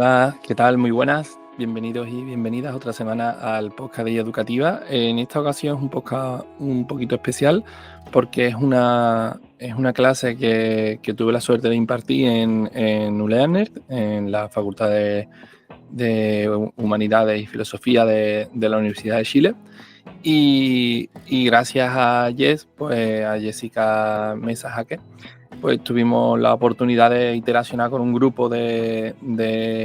Hola, ¿qué tal? Muy buenas. Bienvenidos y bienvenidas otra semana al podcast de Guía Educativa. En esta ocasión es un podcast un poquito especial porque es una clase que tuve la suerte de impartir en ULEANERT, en la Facultad de Humanidades y Filosofía de la Universidad de Chile. Y gracias a pues a Jessica Mesa Jaque, pues tuvimos la oportunidad de interaccionar con un grupo de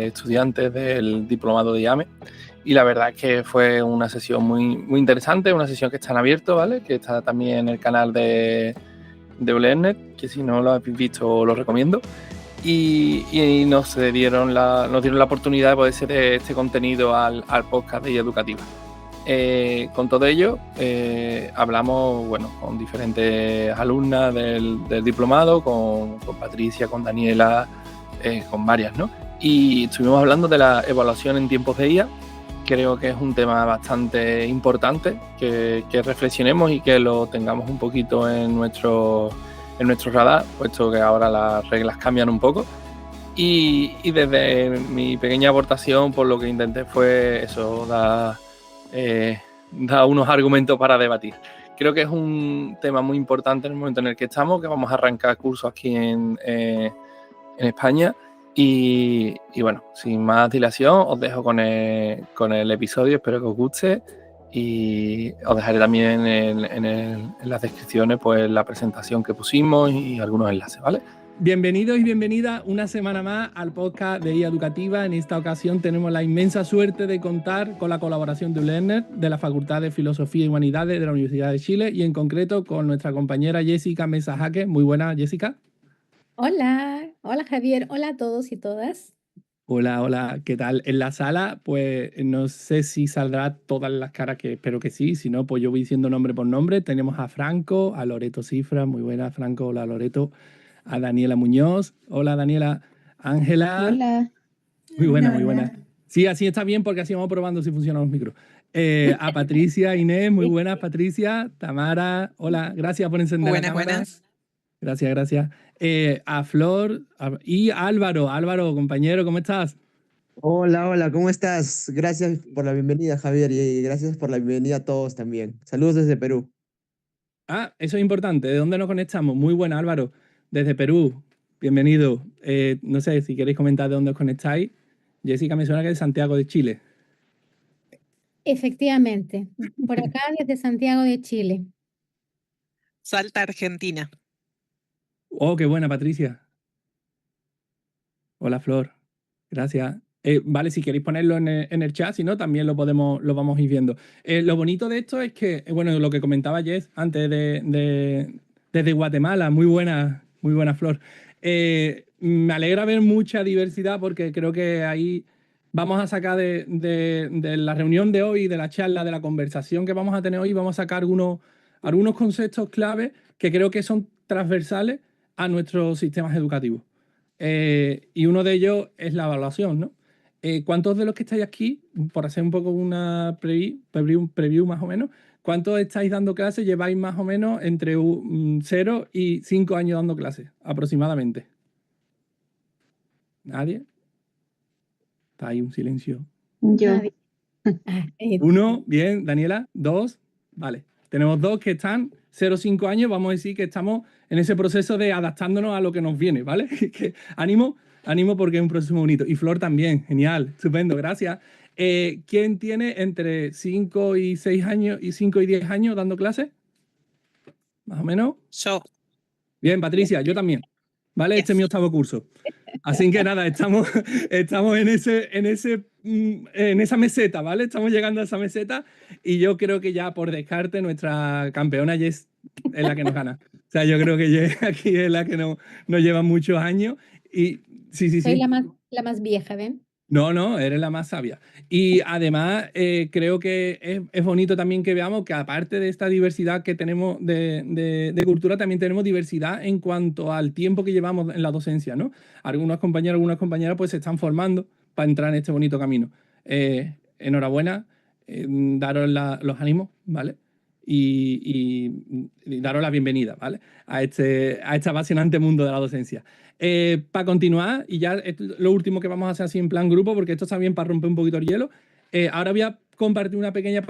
estudiantes del diplomado de IAME, y la verdad es que fue una sesión muy interesante, una sesión que está en abierto, ¿vale? Que está también en el canal de ULERNET, que si no lo habéis visto lo recomiendo. Y nos dieron la oportunidad de poder hacer este contenido al podcast de Guía Educativa. Con todo ello, hablamos con diferentes alumnas del diplomado, con Patricia, con Daniela, con varias, ¿no? Y estuvimos hablando de la evaluación en tiempos de IA. Creo que es un tema bastante importante que reflexionemos y que lo tengamos un poquito en nuestro radar, puesto que ahora las reglas cambian un poco. Y desde mi pequeña aportación, por lo que intenté fue eso, dar unos argumentos para debatir. Creo que es un tema muy importante en el momento en el que estamos, que vamos a arrancar cursos aquí en España. Y bueno, sin más dilación, os dejo con el episodio, espero que os guste. Y os dejaré también en las descripciones pues la presentación que pusimos y algunos enlaces, ¿vale? Bienvenidos y bienvenidas una semana más al podcast de Guía Educativa. En esta ocasión tenemos la inmensa suerte de contar con la colaboración de ULERNET, de la Facultad de Filosofía y Humanidades de la Universidad de Chile, y en concreto con nuestra compañera Jessica Mesa Jaque. Muy buena, Jessica. Hola Javier, hola a todos y todas. Hola, ¿qué tal? En la sala, pues no sé si saldrá todas las caras, que espero que sí, si no, pues yo voy diciendo nombre por nombre. Tenemos a Franco, a Loreto Cifra, muy buena, Franco, hola Loreto, a Daniela Muñoz, hola Daniela, Ángela. Hola. Muy buena. Sí, así está bien porque así vamos probando si funcionan los micros. A Patricia, Inés, muy buenas, Patricia, Tamara, hola, gracias por encender la cámara. Buenas. Gracias. A Flor y Álvaro, compañero, ¿cómo estás? Hola, ¿cómo estás? Gracias por la bienvenida, Javier, y gracias por la bienvenida a todos también. Saludos desde Perú. Ah, eso es importante, ¿de dónde nos conectamos? Muy buena, Álvaro, desde Perú, bienvenido. No sé si queréis comentar de dónde os conectáis. Jessica me suena que es de Santiago de Chile. Efectivamente, por acá desde Santiago de Chile. Salta, Argentina. Oh, qué buena, Patricia. Hola, Flor. Gracias. Vale, si queréis ponerlo en el chat, si no, también lo vamos a ir viendo. Lo bonito de esto es que, bueno, lo que comentaba Jess antes desde Guatemala, muy buena Flor. Me alegra ver mucha diversidad porque creo que ahí vamos a sacar de la reunión de hoy, de la charla, de la conversación que vamos a tener hoy, vamos a sacar algunos conceptos clave que creo que son transversales a nuestros sistemas educativos. Y uno de ellos es la evaluación, ¿no? ¿Cuántos de los que estáis aquí, por hacer un poco una preview más o menos, cuántos estáis dando clases, lleváis más o menos entre 0 y 5 años dando clases, aproximadamente? ¿Nadie? Está ahí un silencio. Yo. Nadie. 1, bien, Daniela, 2, vale. Tenemos 2 que están 0-5 años, vamos a decir que estamos en ese proceso de adaptándonos a lo que nos viene, ¿vale? ánimo porque es un proceso muy bonito. Y Flor también, genial, estupendo, gracias. ¿Quién tiene entre 5 y 6 años y 5 y 10 años dando clases? ¿Más o menos? Yo. Bien, Patricia, yo también. ¿Vale? Este es mi octavo curso. Así que nada, estamos en esa meseta, ¿vale? Estamos llegando a esa meseta y yo creo que ya por descarte nuestra campeona Jess es la que nos gana. O sea, yo creo que Jess aquí es la que nos lleva muchos años y sí. Soy la más vieja, ¿ven? No, eres la más sabia. Y además creo que es bonito también que veamos que aparte de esta diversidad que tenemos de cultura, también tenemos diversidad en cuanto al tiempo que llevamos en la docencia, ¿no? Algunas compañeras pues se están formando para entrar en este bonito camino. Enhorabuena, daros los ánimos, ¿vale? y daros la bienvenida, ¿vale? A este apasionante mundo de la docencia. Para continuar, y ya es lo último que vamos a hacer así en plan grupo, porque esto está bien para romper un poquito el hielo, ahora voy a compartir una pequeña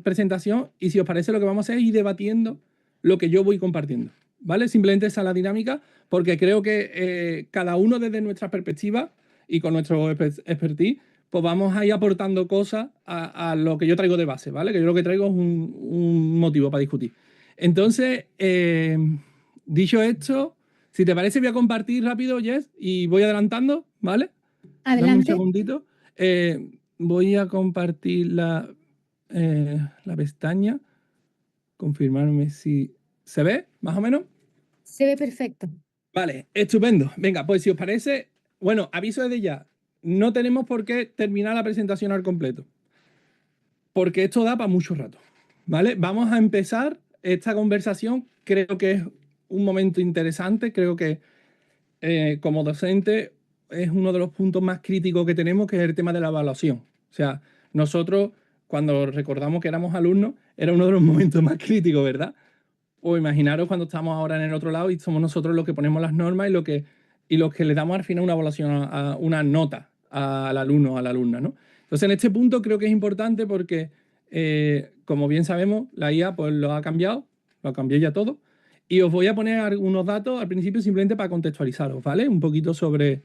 presentación y si os parece lo que vamos a hacer es ir debatiendo lo que yo voy compartiendo, ¿vale? Simplemente esa es la dinámica, porque creo que cada uno desde nuestra perspectiva y con nuestro expertise, pues vamos a ir aportando cosas a lo que yo traigo de base, ¿vale? Que yo lo que traigo es un motivo para discutir. Entonces, dicho esto, si te parece voy a compartir rápido, Jess, y voy adelantando, ¿vale? Dame un Adelante. segundito. Voy a compartir la pestaña. Confirmarme si se ve, más o menos. Se ve perfecto. Vale, estupendo. Venga, pues si os parece, bueno, aviso desde ya, no tenemos por qué terminar la presentación al completo, porque esto da para mucho rato, ¿vale? Vamos a empezar esta conversación, creo que es un momento interesante, creo que como docente es uno de los puntos más críticos que tenemos, que es el tema de la evaluación. O sea, nosotros cuando recordamos que éramos alumnos, era uno de los momentos más críticos, ¿verdad? O imaginaros cuando estamos ahora en el otro lado y somos nosotros los que ponemos las normas y los que le damos al final una evaluación, una nota al alumno o a la alumna, ¿no? Entonces, en este punto creo que es importante porque, como bien sabemos, la IA pues, lo ha cambiado ya todo. Y os voy a poner algunos datos al principio simplemente para contextualizaros, ¿vale? Un poquito sobre...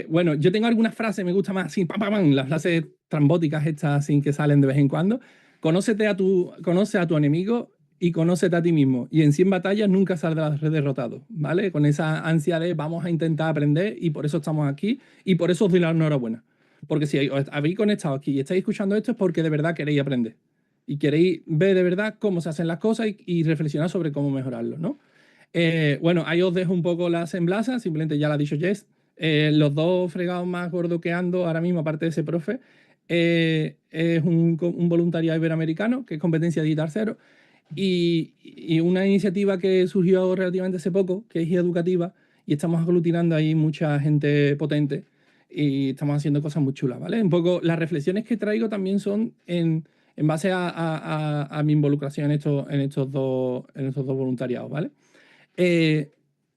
bueno, yo tengo algunas frases, me gusta más así, ¡pam, pam, pam! Las frases trambóticas estas así que salen de vez en cuando. Conoce a tu enemigo y conócete a ti mismo. Y en 100 batallas nunca saldrás derrotado, ¿vale? Con esa ansia de vamos a intentar aprender y por eso estamos aquí y por eso os doy la enhorabuena. Porque si os habéis conectado aquí y estáis escuchando esto es porque de verdad queréis aprender. Y queréis ver de verdad cómo se hacen las cosas y reflexionar sobre cómo mejorarlo, ¿no? Bueno, ahí os dejo un poco la semblanza, simplemente ya la ha dicho Jess. Los dos fregados más gordos que ando ahora mismo, aparte de ese profe, es un voluntariado iberoamericano, que es competencia digital cero, y una iniciativa que surgió relativamente hace poco, que es educativa, y estamos aglutinando ahí mucha gente potente y estamos haciendo cosas muy chulas, ¿vale? Un poco las reflexiones que traigo también son en base a mi involucración en estos dos voluntariados, ¿vale?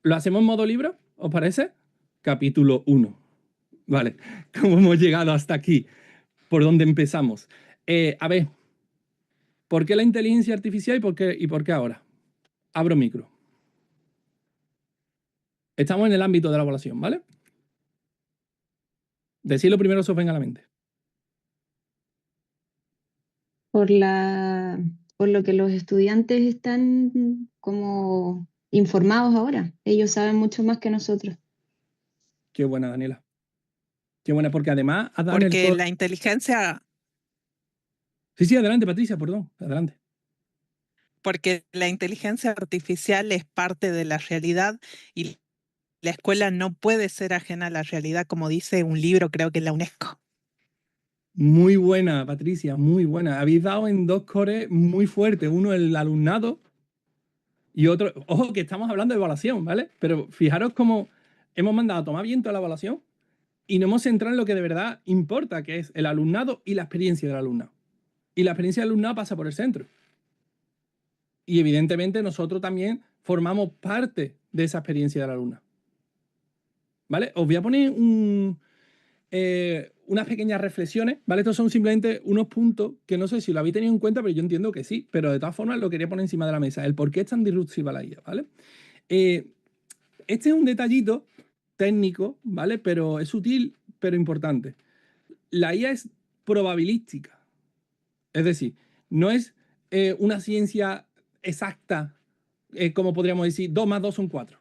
¿Lo hacemos en modo libro? ¿Os parece? Capítulo 1. Vale, ¿cómo hemos llegado hasta aquí? ¿Por dónde empezamos? A ver, ¿por qué la inteligencia artificial y por qué ahora? Abro micro. Estamos en el ámbito de la evaluación, ¿vale? Decirlo primero se os venga a la mente. Por lo que los estudiantes están como informados ahora. Ellos saben mucho más que nosotros. Qué buena, Daniela. Qué buena, porque además has dado en el Porque la inteligencia, Sí, adelante, Patricia, perdón, adelante. porque la inteligencia artificial es parte de la realidad y la escuela no puede ser ajena a la realidad, como dice un libro, creo que es la UNESCO. Muy buena, Patricia, muy buena. Habéis dado en dos cores muy fuertes. Uno, el alumnado, y otro, ojo, que estamos hablando de evaluación, ¿vale? Pero fijaros cómo hemos mandado a tomar viento a la evaluación y nos hemos centrado en lo que de verdad importa, que es el alumnado y la experiencia del alumnado. Y la experiencia del alumnado pasa por el centro. Y evidentemente nosotros también formamos parte de esa experiencia del alumno. ¿Vale? Os voy a poner unas pequeñas reflexiones, ¿vale? Estos son simplemente unos puntos que no sé si lo habéis tenido en cuenta, pero yo entiendo que sí. Pero de todas formas lo quería poner encima de la mesa. El por qué es tan disruptiva la IA, ¿vale? Este es un detallito técnico, ¿vale? Pero es sutil, pero importante. La IA es probabilística. Es decir, no es una ciencia exacta, como podríamos decir, 2 más 2 son 4.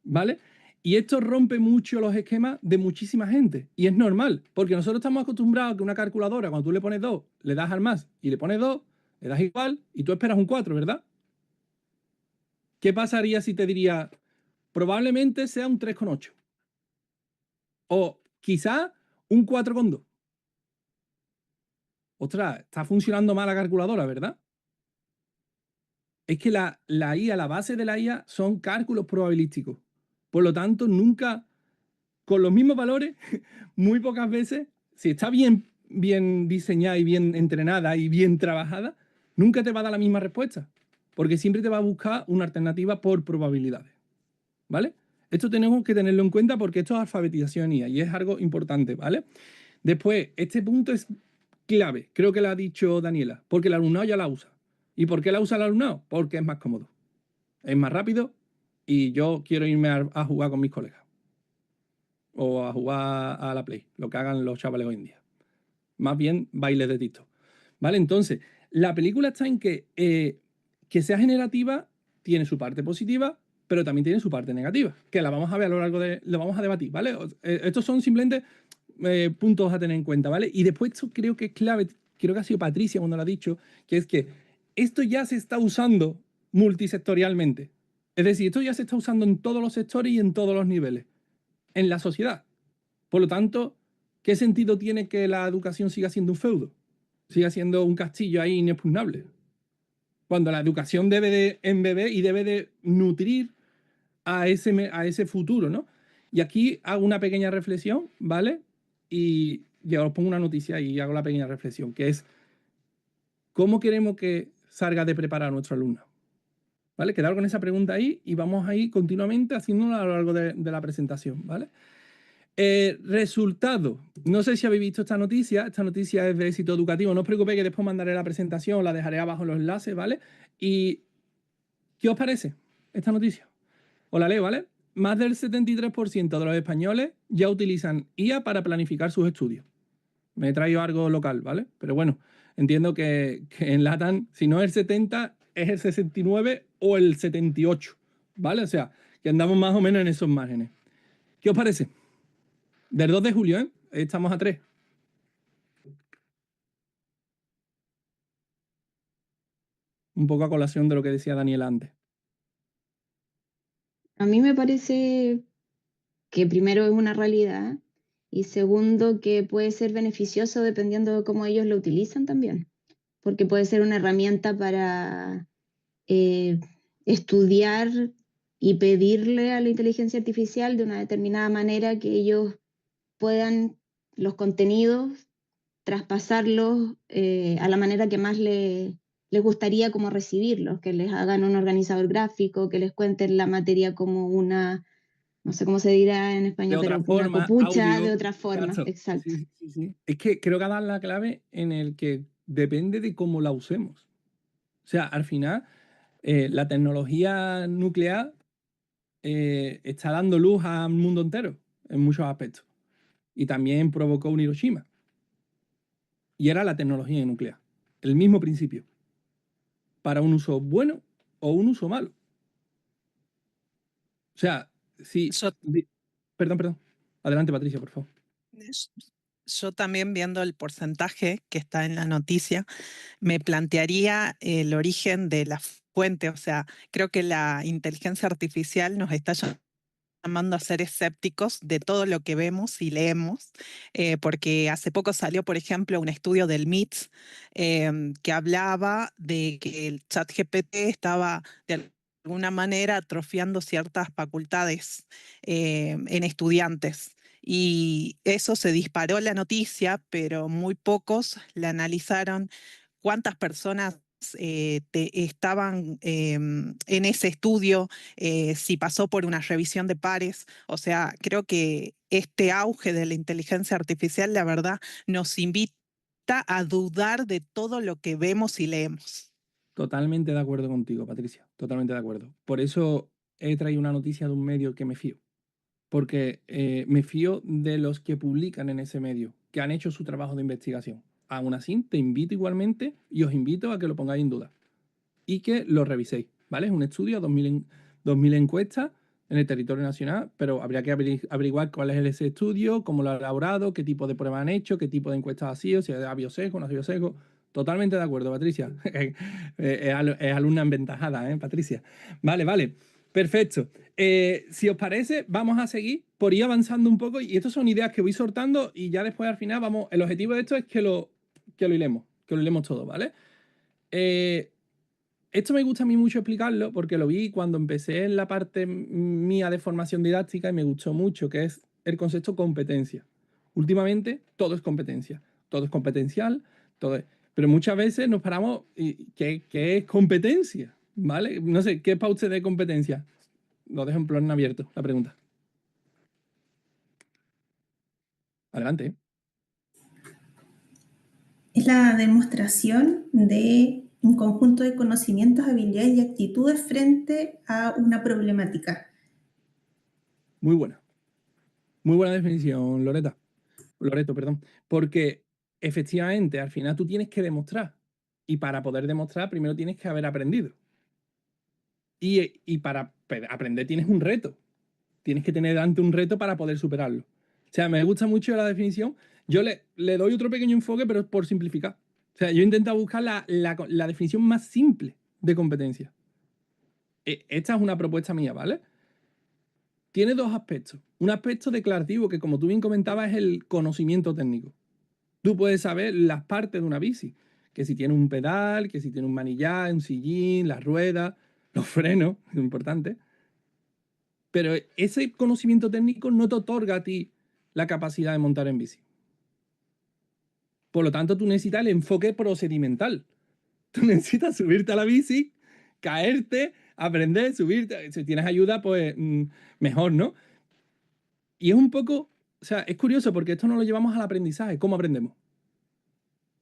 ¿Vale? Y esto rompe mucho los esquemas de muchísima gente. Y es normal, porque nosotros estamos acostumbrados a que una calculadora, cuando tú le pones 2, le das al más y le pones 2, le das igual y tú esperas un 4, ¿verdad? ¿Qué pasaría si te diría, probablemente sea un 3,8? O quizá un 4,2. Ostras, está funcionando mal la calculadora, ¿verdad? Es que la IA, la base de la IA son cálculos probabilísticos. Por lo tanto, nunca, con los mismos valores, muy pocas veces, si está bien diseñada y bien entrenada y bien trabajada, nunca te va a dar la misma respuesta, porque siempre te va a buscar una alternativa por probabilidades, ¿vale? Esto tenemos que tenerlo en cuenta porque esto es alfabetización IA y es algo importante, ¿vale? Después, este punto es clave, creo que lo ha dicho Daniela, porque el alumnado ya la usa. ¿Y por qué la usa el alumnado? Porque es más cómodo, es más rápido y yo quiero irme a jugar con mis colegas o a jugar a la Play, lo que hagan los chavales hoy en día. Más bien bailes de TikTok. ¿Vale? Entonces, la película está en que sea generativa tiene su parte positiva, pero también tiene su parte negativa, que la vamos a ver a lo largo lo vamos a debatir, ¿vale? Estos son simplemente puntos a tener en cuenta, ¿vale? Y después esto creo que es clave, creo que ha sido Patricia cuando lo ha dicho, que es que esto ya se está usando multisectorialmente. Es decir, esto ya se está usando en todos los sectores y en todos los niveles, en la sociedad. Por lo tanto, ¿qué sentido tiene que la educación siga siendo un feudo? Siga siendo un castillo ahí inexpugnable. Cuando la educación debe de embeber y debe de nutrir a ese futuro, ¿no? Y aquí hago una pequeña reflexión, ¿vale? Y ya os pongo una noticia y hago la pequeña reflexión, que es ¿cómo queremos que salga de preparar a nuestro alumno? ¿Vale? Quedar con esa pregunta ahí y vamos a ir continuamente haciéndolo a lo largo de la presentación, ¿vale? Resultado. No sé si habéis visto esta noticia. Esta noticia es de Éxito Educativo. No os preocupéis que después mandaré la presentación, la dejaré abajo en los enlaces, ¿vale? ¿Y qué os parece esta noticia? Os la leo, ¿vale? Más del 73% de los españoles ya utilizan IA para planificar sus estudios. Me he traído algo local, ¿vale? Pero bueno, entiendo que en LATAM, si no es el 70, es el 69 o el 78, ¿vale? O sea, que andamos más o menos en esos márgenes. ¿Qué os parece? Del 2 de julio, ¿eh? Estamos a 3. Un poco a colación de lo que decía Daniel antes. A mí me parece que primero es una realidad y segundo que puede ser beneficioso dependiendo de cómo ellos lo utilizan también, porque puede ser una herramienta para estudiar y pedirle a la inteligencia artificial de una determinada manera que ellos puedan los contenidos traspasarlos a la manera que más les gustaría como recibirlos, que les hagan un organizador gráfico, que les cuenten la materia como una, no sé cómo se dirá en De español, otra pero una forma, copucha audio. de otra forma, Exacto. exacto. Sí, sí, sí. Es que creo que ha dado la clave en el que depende de cómo la usemos. O sea, al final, la tecnología nuclear está dando luz al mundo entero en muchos aspectos. Y también provocó un Hiroshima. Y era la tecnología nuclear. El mismo principio. Para un uso bueno o un uso malo. O sea, sí. Yo, Perdón. Adelante, Patricia, por favor. yo también viendo el porcentaje que está en la noticia, me plantearía el origen de la fuente. O sea, creo que la inteligencia artificial nos está llamando a ser escépticos de todo lo que vemos y leemos, porque hace poco salió, por ejemplo, un estudio del MIT que hablaba de que el ChatGPT estaba de alguna manera atrofiando ciertas facultades en estudiantes. Y eso se disparó la noticia, pero muy pocos la analizaron cuántas personas estaban en ese estudio, si pasó por una revisión de pares. O sea, creo que este auge de la inteligencia artificial, la verdad, nos invita a dudar de todo lo que vemos y leemos. Totalmente de acuerdo contigo, Patricia. Totalmente de acuerdo. Por eso he traído una noticia de un medio que me fío. Porque me fío de los que publican en ese medio, que han hecho su trabajo de investigación. Aún así, te invito igualmente y os invito a que lo pongáis en duda y que lo reviséis, ¿vale? Es un estudio, 2000 encuestas en el territorio nacional, pero habría que averiguar cuál es ese estudio, cómo lo ha elaborado, qué tipo de pruebas han hecho, qué tipo de encuestas ha sido, si ha habido sesgo, no ha habido sesgo. Totalmente de acuerdo, Patricia. Es alumna aventajada, ¿eh, Patricia? Vale. Perfecto. Si os parece, vamos a seguir por ir avanzando un poco y estas son ideas que voy soltando y ya después al final vamos, el objetivo de esto es que lo hilemos todo, ¿vale? Esto me gusta a mí mucho explicarlo porque lo vi cuando empecé en la parte mía de formación didáctica y me gustó mucho, que es el concepto competencia. Últimamente todo es competencia, todo es competencial, todo es... Pero muchas veces nos paramos, ¿qué es competencia? ¿Vale? No sé, ¿qué es para usted de competencia? Lo dejo en plan abierto, la pregunta. Adelante. Es la demostración de un conjunto de conocimientos, habilidades y actitudes frente a una problemática. Muy buena. Muy buena definición, Loreto, perdón. Porque efectivamente, al final tú tienes que demostrar. Y para poder demostrar, primero tienes que haber aprendido. Y para aprender tienes un reto. Tienes que tener delante un reto para poder superarlo. O sea, me gusta mucho la definición. Yo le doy otro pequeño enfoque, pero por simplificar. O sea, yo intento buscar la definición más simple de competencia. Esta es una propuesta mía, ¿vale? Tiene dos aspectos. Un aspecto declarativo, que como tú bien comentabas, es el conocimiento técnico. Tú puedes saber las partes de una bici, que si tiene un pedal, que si tiene un manillar, un sillín, las ruedas, los frenos, es importante. Pero ese conocimiento técnico no te otorga a ti la capacidad de montar en bici. Por lo tanto, tú necesitas el enfoque procedimental. Tú necesitas subirte a la bici, caerte, aprender, subirte. Si tienes ayuda, pues mejor, ¿no? Y es un poco, o sea, es curioso porque esto no lo llevamos al aprendizaje. ¿Cómo aprendemos?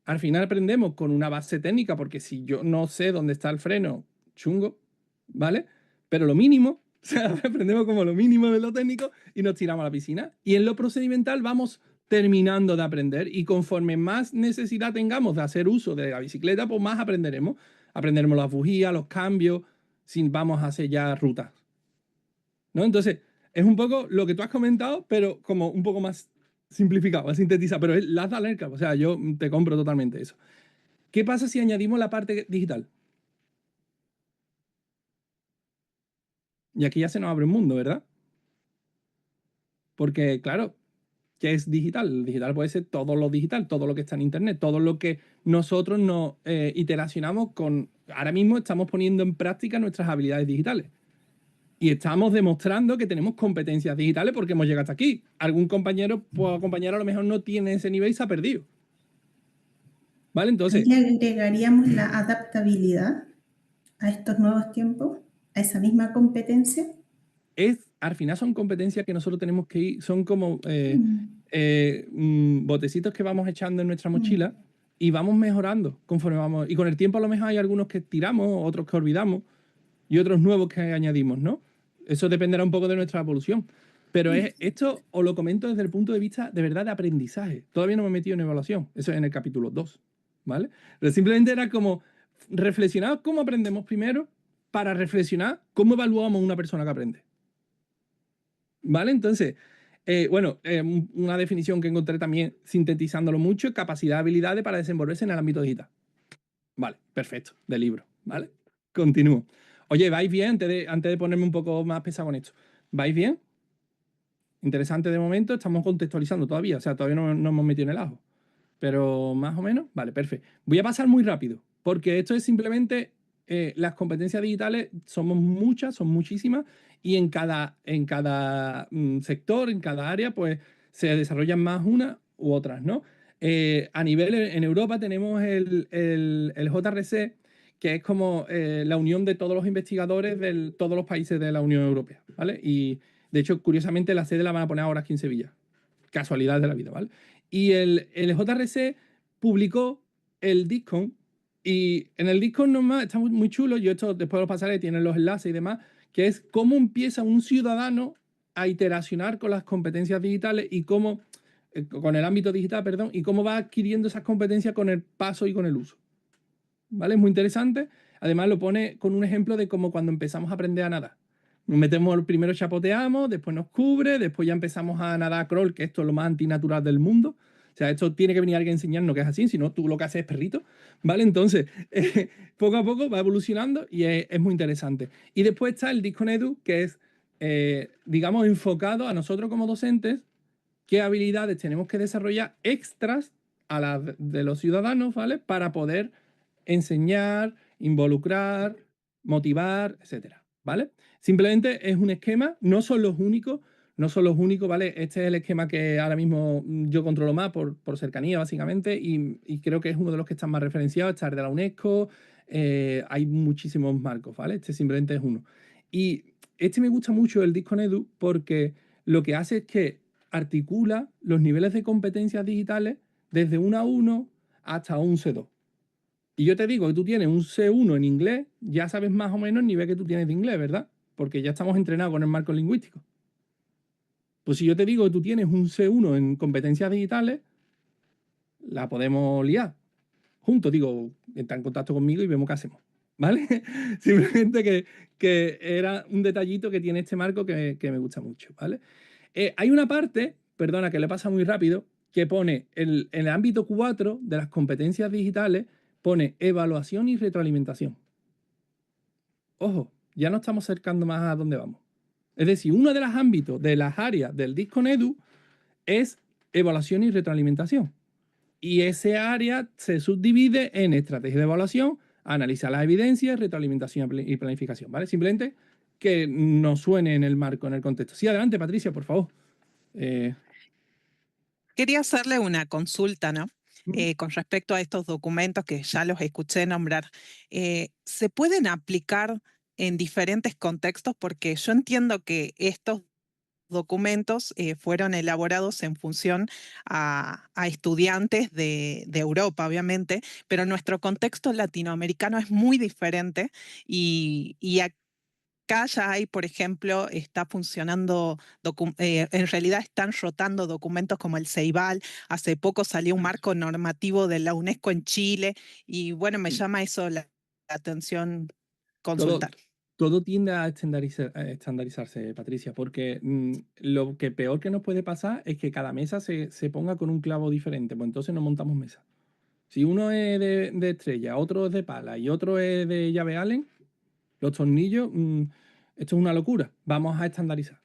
Al final aprendemos con una base técnica, porque si yo no sé dónde está el freno, chungo, ¿vale? Pero lo mínimo, o sea, aprendemos como lo mínimo de lo técnico y nos tiramos a la piscina. Y en lo procedimental vamos terminando de aprender y conforme más necesidad tengamos de hacer uso de la bicicleta, pues más aprenderemos. Aprenderemos las bujías, los cambios, si vamos a hacer ya rutas, ¿no? Entonces, es un poco lo que tú has comentado, pero como un poco más simplificado, más sintetizado, pero es las alerta, o sea, yo te compro totalmente eso. ¿Qué pasa si añadimos la parte digital? Y aquí ya se nos abre un mundo, ¿verdad? Porque, claro, ¿qué es digital? Digital puede ser todo lo digital, todo lo que está en Internet, todo lo que nosotros nos iteracionamos con... Ahora mismo estamos poniendo en práctica nuestras habilidades digitales. Y estamos demostrando que tenemos competencias digitales porque hemos llegado hasta aquí. Algún compañero o compañera a lo mejor no tiene ese nivel y se ha perdido. ¿Vale? Entonces, Ahí le agregaríamos la adaptabilidad a estos nuevos tiempos, a esa misma competencia. al final son competencias que nosotros tenemos que ir, son como botecitos que vamos echando en nuestra mochila y vamos mejorando conforme vamos. Y con el tiempo a lo mejor hay algunos que tiramos, otros que olvidamos y otros nuevos que añadimos, ¿no? Eso dependerá un poco de nuestra evolución. Pero esto os lo comento desde el punto de vista de verdad de aprendizaje. Todavía no me he metido en evaluación. Eso es en el capítulo 2, ¿vale? Pero simplemente era como reflexionar cómo aprendemos primero para reflexionar cómo evaluamos a una persona que aprende. ¿Vale? Entonces, una definición que encontré también sintetizándolo mucho es capacidad, habilidades para desenvolverse en el ámbito digital. Vale, perfecto, del libro, ¿vale? Continúo. Oye, ¿vais bien? Antes de ponerme un poco más pesado con esto. ¿Vais bien? Interesante de momento, estamos contextualizando todavía, o sea, todavía no hemos metido en el ajo. Pero más o menos, vale, perfecto. Voy a pasar muy rápido, porque esto es simplemente las competencias digitales, somos muchas, son muchísimas, y en cada sector, en cada área, pues se desarrollan más unas u otras, ¿no? A nivel, en Europa tenemos el JRC, que es como la unión de todos los investigadores de todos los países de la Unión Europea, ¿vale? Y de hecho, curiosamente, la sede la van a poner ahora aquí en Sevilla. Casualidad de la vida, ¿vale? Y el JRC publicó el DISCON y en el DISCON nomás está muy chulo, yo esto después lo pasaré, tienen los enlaces y demás, que es cómo empieza un ciudadano a iteracionar con las competencias digitales y cómo, con el ámbito digital, perdón, y cómo va adquiriendo esas competencias con el paso y con el uso. ¿Vale? Es muy interesante. Además lo pone con un ejemplo de cómo cuando empezamos a aprender a nadar. Nos metemos, primero chapoteamos, después nos cubre, después ya empezamos a nadar crawl, que esto es lo más antinatural del mundo. O sea, esto tiene que venir alguien a enseñarnos que es así, si no, tú lo que haces es perrito, ¿vale? Entonces, poco a poco va evolucionando y es muy interesante. Y después está el Discon Edu, que es, digamos, enfocado a nosotros como docentes, qué habilidades tenemos que desarrollar extras a las de los ciudadanos, ¿vale? Para poder enseñar, involucrar, motivar, etcétera, ¿vale? Simplemente es un esquema, no son los únicos. no son los únicos, ¿vale? Este es el esquema que ahora mismo yo controlo más por cercanía, básicamente, y creo que es uno de los que están más referenciados. Está el de la UNESCO, hay muchísimos marcos, ¿vale? Este simplemente es uno. Y este me gusta mucho, el Disconedu, porque lo que hace es que articula los niveles de competencias digitales desde un A1 hasta un C2. Y yo te digo que tú tienes un C1 en inglés, ya sabes más o menos el nivel que tú tienes de inglés, ¿verdad? Porque ya estamos entrenados con el marco lingüístico. Pues si yo te digo que tú tienes un C1 en competencias digitales, la podemos liar. Juntos, digo, está en contacto conmigo y vemos qué hacemos. ¿Vale? Simplemente que era un detallito que tiene este marco que me gusta mucho, ¿vale? Hay una parte, perdona que le pasa muy rápido, que pone en el ámbito 4 de las competencias digitales, pone evaluación y retroalimentación. Ojo, ya nos estamos acercando más a dónde vamos. Es decir, uno de los ámbitos, de las áreas del Disconedu es evaluación y retroalimentación. Y ese área se subdivide en estrategia de evaluación, analizar las evidencias, retroalimentación y planificación, ¿vale? Simplemente que nos suene en el marco, en el contexto. Sí, adelante, Patricia, por favor. Quería hacerle una consulta, ¿no? Con respecto a estos documentos que ya los escuché nombrar. ¿Se pueden aplicar en diferentes contextos? Porque yo entiendo que estos documentos fueron elaborados en función a estudiantes de Europa, obviamente, pero nuestro contexto latinoamericano es muy diferente y acá ya hay, por ejemplo, está funcionando, en realidad están rotando documentos como el Ceibal. Hace poco salió un marco normativo de la UNESCO en Chile y bueno, me llama eso la atención consultar. Todo tiende a estandarizarse, Patricia, porque lo que peor que nos puede pasar es que cada mesa se ponga con un clavo diferente, pues entonces no montamos mesa. Si uno es de estrella, otro es de pala y otro es de llave Allen, los tornillos, esto es una locura. Vamos a estandarizar.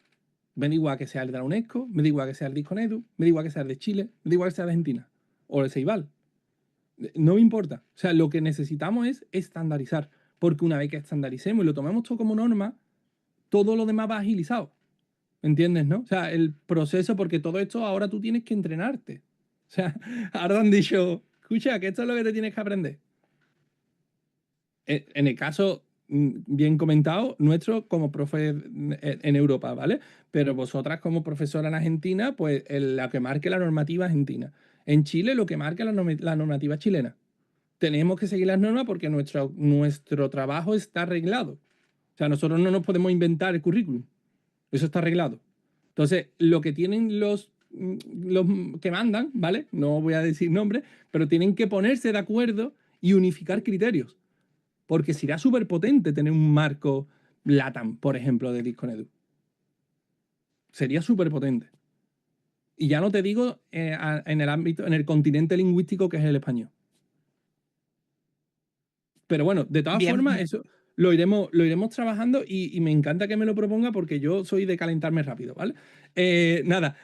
Me da igual que sea el de la UNESCO, me da igual que sea el Disconedu, me da igual que sea el de Chile, me da igual que sea de Argentina o el Ceibal. No me importa. O sea, lo que necesitamos es estandarizar. Porque una vez que estandaricemos y lo tomemos todo como norma, todo lo demás va agilizado. ¿Entiendes, no? O sea, el proceso, porque todo esto ahora tú tienes que entrenarte. O sea, ahora han dicho, escucha, que esto es lo que te tienes que aprender. En el caso bien comentado, nuestro como profe en Europa, ¿vale? Pero vosotras como profesora en Argentina, pues la que marque la normativa argentina. En Chile, lo que marca la normativa chilena. Tenemos que seguir las normas porque nuestro trabajo está arreglado. O sea, nosotros no nos podemos inventar el currículum. Eso está arreglado. Entonces, lo que tienen los que mandan, ¿vale? No voy a decir nombres, pero tienen que ponerse de acuerdo y unificar criterios. Porque sería súper potente tener un marco LATAM, por ejemplo, de Disconedu. Sería súper potente. Y ya no te digo en el ámbito, en el continente lingüístico que es el español. Pero bueno, de todas formas, eso lo iremos trabajando y me encanta que me lo proponga porque yo soy de calentarme rápido, ¿vale? Nada,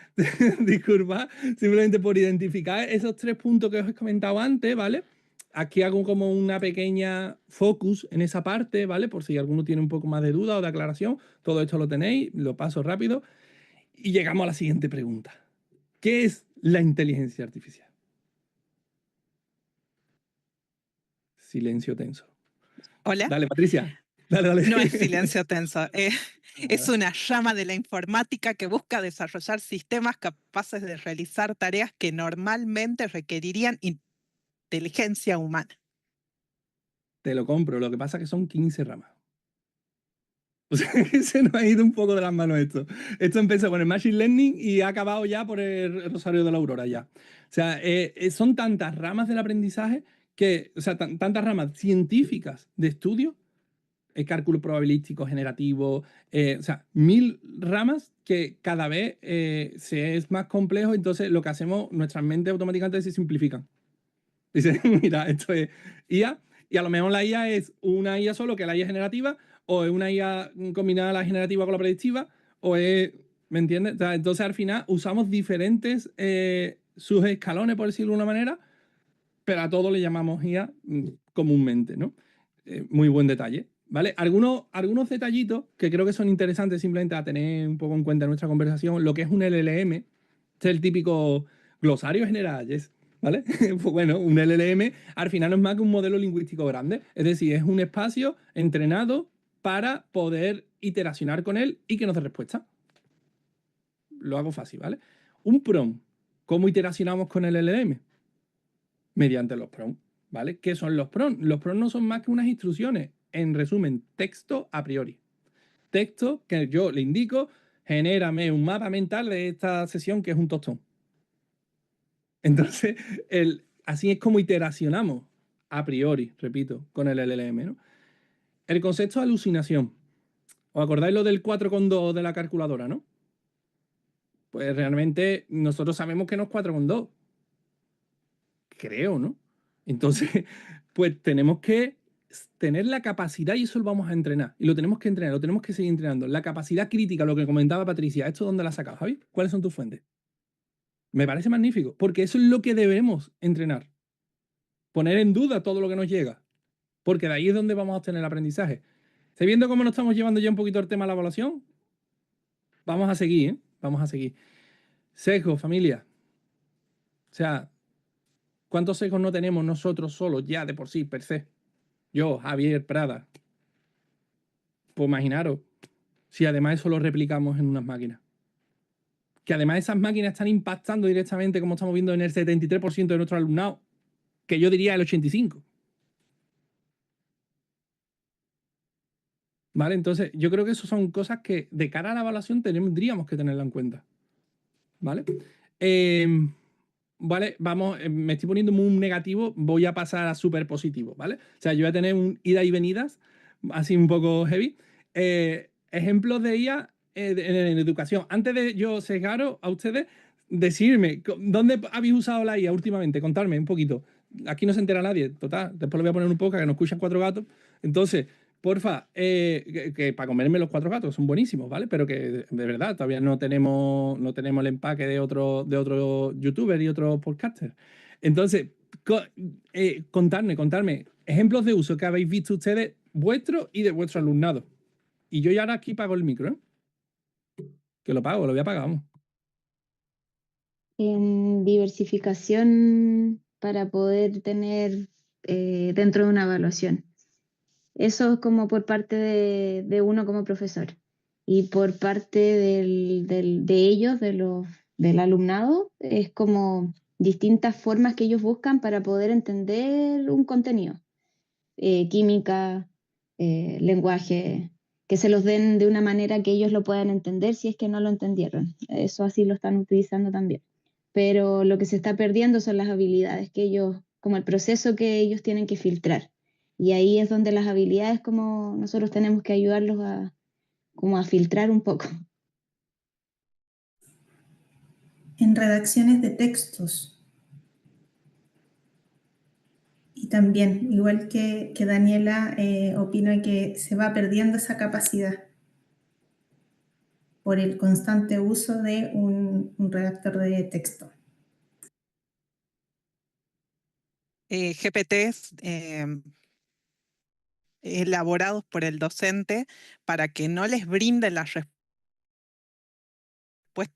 disculpa, simplemente por identificar esos 3 puntos que os he comentado antes, ¿vale? Aquí hago como una pequeña focus en esa parte, ¿vale? Por si alguno tiene un poco más de duda o de aclaración, todo esto lo tenéis, lo paso rápido. Y llegamos a la siguiente pregunta. ¿Qué es la inteligencia artificial? Silencio tenso. Hola. Dale, Patricia. Dale. No es silencio tenso. Es una llama de la informática que busca desarrollar sistemas capaces de realizar tareas que normalmente requerirían inteligencia humana. Te lo compro. Lo que pasa es que son 15 ramas. O sea, se nos ha ido un poco de las manos esto. Esto empezó con el Machine Learning y ha acabado ya por el Rosario de la Aurora ya. O sea, son tantas ramas del aprendizaje que, o sea, tantas ramas científicas de estudio, cálculo probabilístico, generativo, o sea, 1000 ramas que cada vez se es más complejo. Entonces, lo que hacemos, nuestras mentes automáticamente se simplifican. Dicen, mira, esto es IA, y a lo mejor la IA es una IA solo, que es la IA generativa, o es una IA combinada la generativa con la predictiva, o es, ¿me entiendes? O sea, entonces, al final, usamos diferentes subescalones, por decirlo de una manera, pero a todo le llamamos IA comúnmente, ¿no? Muy buen detalle. ¿Vale? Algunos detallitos que creo que son interesantes simplemente a tener un poco en cuenta en nuestra conversación. Lo que es un LLM, este es el típico glosario general, Jess, ¿vale? Pues bueno, un LLM al final no es más que un modelo lingüístico grande. Es decir, es un espacio entrenado para poder iteracionar con él y que nos dé respuesta. Lo hago fácil, ¿vale? Un prompt. ¿Cómo iteracionamos con el LLM? Mediante los prompts, ¿vale? ¿Qué son los prompts? Los prompts no son más que unas instrucciones. En resumen, texto a priori. Texto que yo le indico, genérame un mapa mental de esta sesión que es un tostón. Entonces, así es como iteracionamos a priori, repito, con el LLM, ¿no? El concepto de alucinación. ¿Os acordáis lo del 4,2 de la calculadora, no? Pues realmente nosotros sabemos que no es 4,2. Creo, ¿no? Entonces, pues tenemos que tener la capacidad, y eso lo vamos a entrenar, y lo tenemos que entrenar, lo tenemos que seguir entrenando. La capacidad crítica, lo que comentaba Patricia, ¿esto dónde la has sacado, Javi? ¿Cuáles son tus fuentes? Me parece magnífico, porque eso es lo que debemos entrenar. Poner en duda todo lo que nos llega, porque de ahí es donde vamos a obtener el aprendizaje. ¿Estáis viendo cómo nos estamos llevando ya un poquito el tema de la evaluación? Vamos a seguir, ¿eh? Vamos a seguir. Sesgo, familia. O sea, ¿cuántos sesgos no tenemos nosotros solos ya de por sí, per se? Yo, Javier Prada. Pues imaginaros, si además eso lo replicamos en unas máquinas. Que además esas máquinas están impactando directamente, como estamos viendo, en el 73% de nuestro alumnado, que yo diría el 85%. ¿Vale? Entonces, yo creo que eso son cosas que de cara a la evaluación tendríamos que tenerla en cuenta. ¿Vale? Vale, vamos, me estoy poniendo muy negativo, voy a pasar a súper positivo, ¿vale? O sea, yo voy a tener un ida y venidas, así un poco heavy. Ejemplos de IA en educación. Antes de yo sesgaros a ustedes, decirme, ¿dónde habéis usado la IA últimamente? Contarme un poquito. Aquí no se entera nadie, total. Después lo voy a poner un poco que nos escuchan 4 gatos. Entonces, porfa, que para comerme los 4 gatos son buenísimos, ¿vale? Pero que de verdad todavía no tenemos el empaque de otro youtuber y otros podcasters. Entonces, contarme ejemplos de uso que habéis visto ustedes, vuestro y de vuestro alumnado. Y yo ya ahora aquí pago el micro, ¿eh? Que lo pago, lo voy a pagar, vamos. En diversificación para poder tener dentro de una evaluación. Eso es como por parte de uno como profesor. Y por parte de ellos, del alumnado, es como distintas formas que ellos buscan para poder entender un contenido. Química, lenguaje, que se los den de una manera que ellos lo puedan entender si es que no lo entendieron. Eso así lo están utilizando también. Pero lo que se está perdiendo son las habilidades que ellos, como el proceso que ellos tienen que filtrar. Y ahí es donde las habilidades, como nosotros tenemos que ayudarlos como a filtrar un poco. En redacciones de textos. Y también, igual que Daniela, opino que se va perdiendo esa capacidad por el constante uso de un redactor de texto. GPTs elaborados por el docente para que no les brinde la respuesta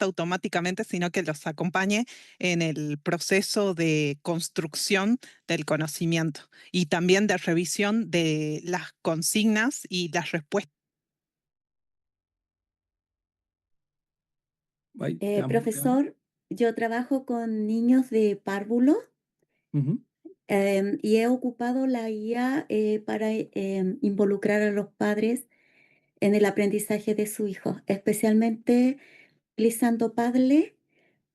automáticamente, sino que los acompañe en el proceso de construcción del conocimiento y también de revisión de las consignas y las respuestas. Profesor, yo trabajo con niños de párvulo y he ocupado la IA para involucrar a los padres en el aprendizaje de su hijo, especialmente utilizando Padlet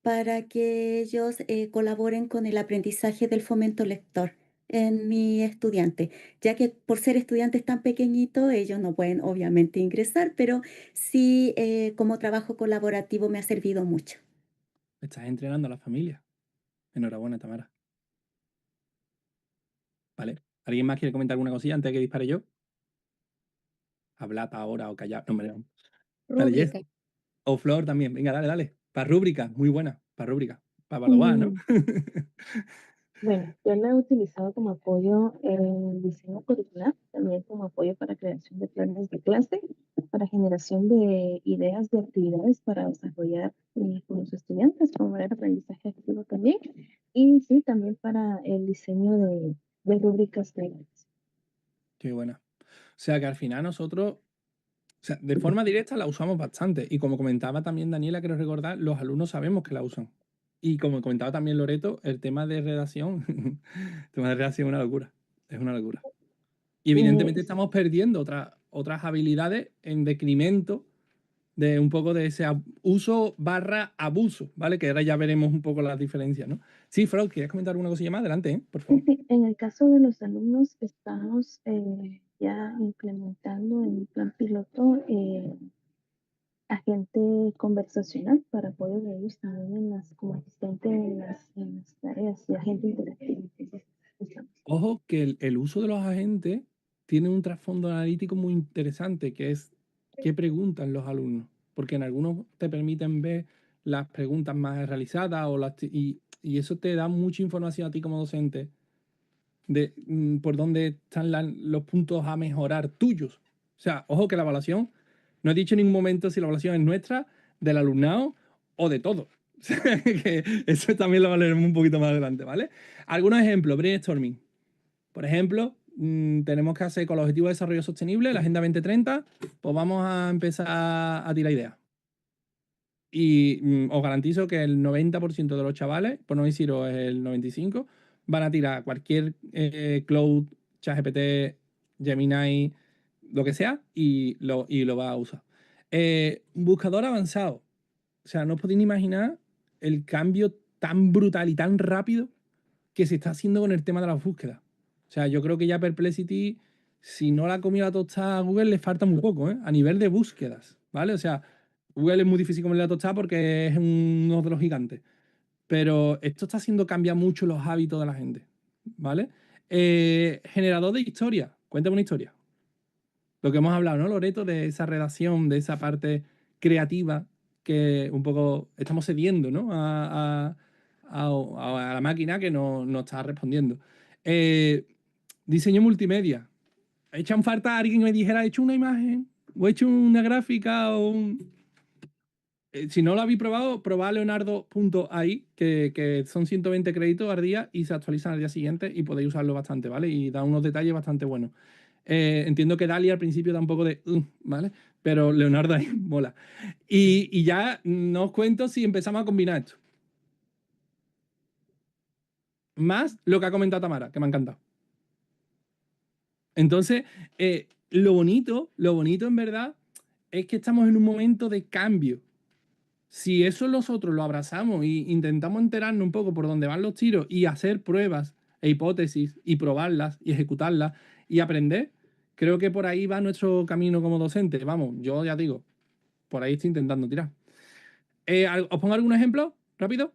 para que ellos colaboren con el aprendizaje del fomento lector en mi estudiante, ya que por ser estudiantes tan pequeñitos, ellos no pueden obviamente ingresar, pero sí como trabajo colaborativo me ha servido mucho. Estás entrenando a la familia. Enhorabuena, Tamara. Vale. ¿Alguien más quiere comentar alguna cosilla antes de que dispare yo? Hablad ahora o callad. No, hombre, no. Dale, Jess. Rúbrica. O Flor también. Venga, dale. Para rúbrica. Muy buena. Para rúbrica. Para evaluar, ¿no? Bueno, yo la he utilizado como apoyo en diseño curricular, también como apoyo para creación de planes de clase, para generación de ideas de actividades para desarrollar con los estudiantes, promover el aprendizaje activo también, y sí, también para el diseño de rúbricas técnicas. Qué buena. O sea que al final nosotros, o sea, de forma directa la usamos bastante. Y como comentaba también Daniela, quiero recordar, los alumnos sabemos que la usan. Y como comentaba también Loreto, el tema de redacción, el tema de redacción es una locura. Es una locura. Y evidentemente estamos perdiendo otras habilidades en decremento de un poco de ese uso / abuso, ¿vale? Que ahora ya veremos un poco las diferencias, ¿no? Sí, Frau, ¿quieres comentar alguna cosilla más? Adelante, por favor. Sí, en el caso de los alumnos estamos ya implementando en plan piloto agente conversacional para apoyo de ellos también como asistente en las tareas y agente interactivo. Entonces, estamos. Ojo que el uso de los agentes tiene un trasfondo analítico muy interesante, que es qué preguntan los alumnos, porque en algunos te permiten ver las preguntas más realizadas y eso te da mucha información a ti como docente de por dónde están los puntos a mejorar tuyos. O sea, ojo que la evaluación, no he dicho en ningún momento si la evaluación es nuestra, del alumnado o de todo. O sea, que eso también lo valoraremos un poquito más adelante, ¿vale? Algunos ejemplos, brainstorming. Por ejemplo, tenemos que hacer con los objetivos de desarrollo sostenible, la Agenda 2030, pues vamos a empezar a tirar ideas. Y os garantizo que el 90% de los chavales, por no deciros el 95%, van a tirar cualquier Cloud, ChatGPT, Gemini, lo que sea, y lo va a usar. Un buscador avanzado. O sea, no os podéis ni imaginar el cambio tan brutal y tan rápido que se está haciendo con el tema de las búsquedas. O sea, yo creo que ya Perplexity, si no la ha comido la tostada a Google, le falta muy poco, ¿eh? A nivel de búsquedas, ¿vale? O sea, Google es muy difícil comerle la tostada porque es uno de los gigantes. Pero esto está haciendo cambiar mucho los hábitos de la gente, ¿vale? Generador de historia. Cuéntame una historia. Lo que hemos hablado, ¿no, Loreto? De esa redacción, de esa parte creativa que un poco estamos cediendo, ¿no? A la máquina que nos está respondiendo. Diseño multimedia. ¿Echan falta a alguien que me dijera, he hecho una imagen? ¿O he hecho una gráfica? Si no lo habéis probado, probad leonardo.ai, que son 120 créditos al día y se actualizan al día siguiente y podéis usarlo bastante, ¿vale? Y da unos detalles bastante buenos. Entiendo que Dali al principio da un poco de, ¿vale? Pero Leonardo ahí mola. Y ya no os cuento si empezamos a combinar esto. Más lo que ha comentado Tamara, que me ha encantado. Entonces, lo bonito en verdad es que estamos en un momento de cambio. Si eso nosotros lo abrazamos e intentamos enterarnos un poco por dónde van los tiros y hacer pruebas e hipótesis y probarlas y ejecutarlas y aprender, creo que por ahí va nuestro camino como docente. Vamos, yo ya digo, por ahí estoy intentando tirar. ¿Os pongo algún ejemplo rápido?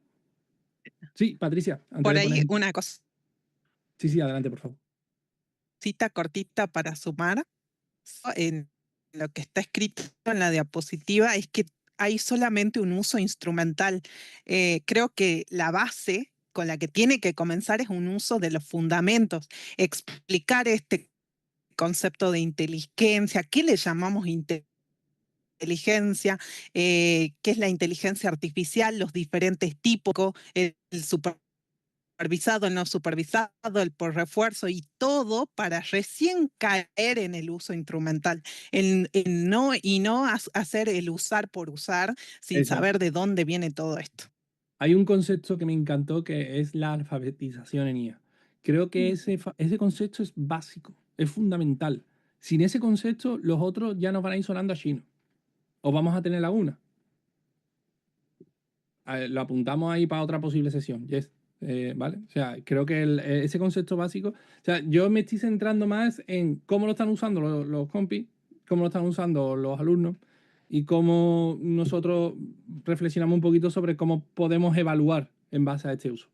Sí, Patricia. Por ahí una cosa. Sí, adelante, por favor. Cita cortita para sumar. En lo que está escrito en la diapositiva es que hay solamente un uso instrumental. Creo que la base con la que tiene que comenzar es un uso de los fundamentos, explicar este concepto de inteligencia, ¿qué le llamamos inteligencia? ¿Qué es la inteligencia artificial? Los diferentes tipos, el supervisado, el no supervisado, el por refuerzo y todo para recién caer en el uso instrumental, no hacer el usar por usar sin saber de dónde viene todo esto. Hay un concepto que me encantó que es la alfabetización en IA. Creo que ese concepto es básico, es fundamental. Sin ese concepto, los otros ya nos van a ir sonando a chino. O vamos a tener laguna. Lo apuntamos ahí para otra posible sesión. Yes. ¿Vale? O sea, creo que ese concepto básico. O sea, yo me estoy centrando más en cómo lo están usando los compis, cómo lo están usando los alumnos y cómo nosotros reflexionamos un poquito sobre cómo podemos evaluar en base a este uso.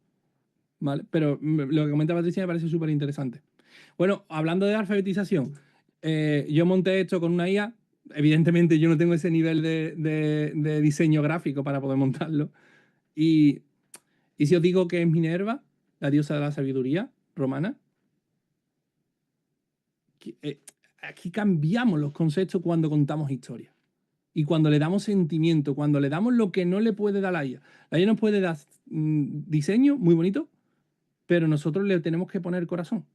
¿Vale? Pero lo que comenta Patricia me parece súper interesante. Bueno, hablando de alfabetización, yo monté esto con una IA. Evidentemente yo no tengo ese nivel de diseño gráfico para poder montarlo. Y si os digo que es Minerva, la diosa de la sabiduría romana. Aquí cambiamos los conceptos cuando contamos historias. Y cuando le damos sentimiento, cuando le damos lo que no le puede dar la IA. La IA nos puede dar diseño muy bonito, pero nosotros le tenemos que poner corazón.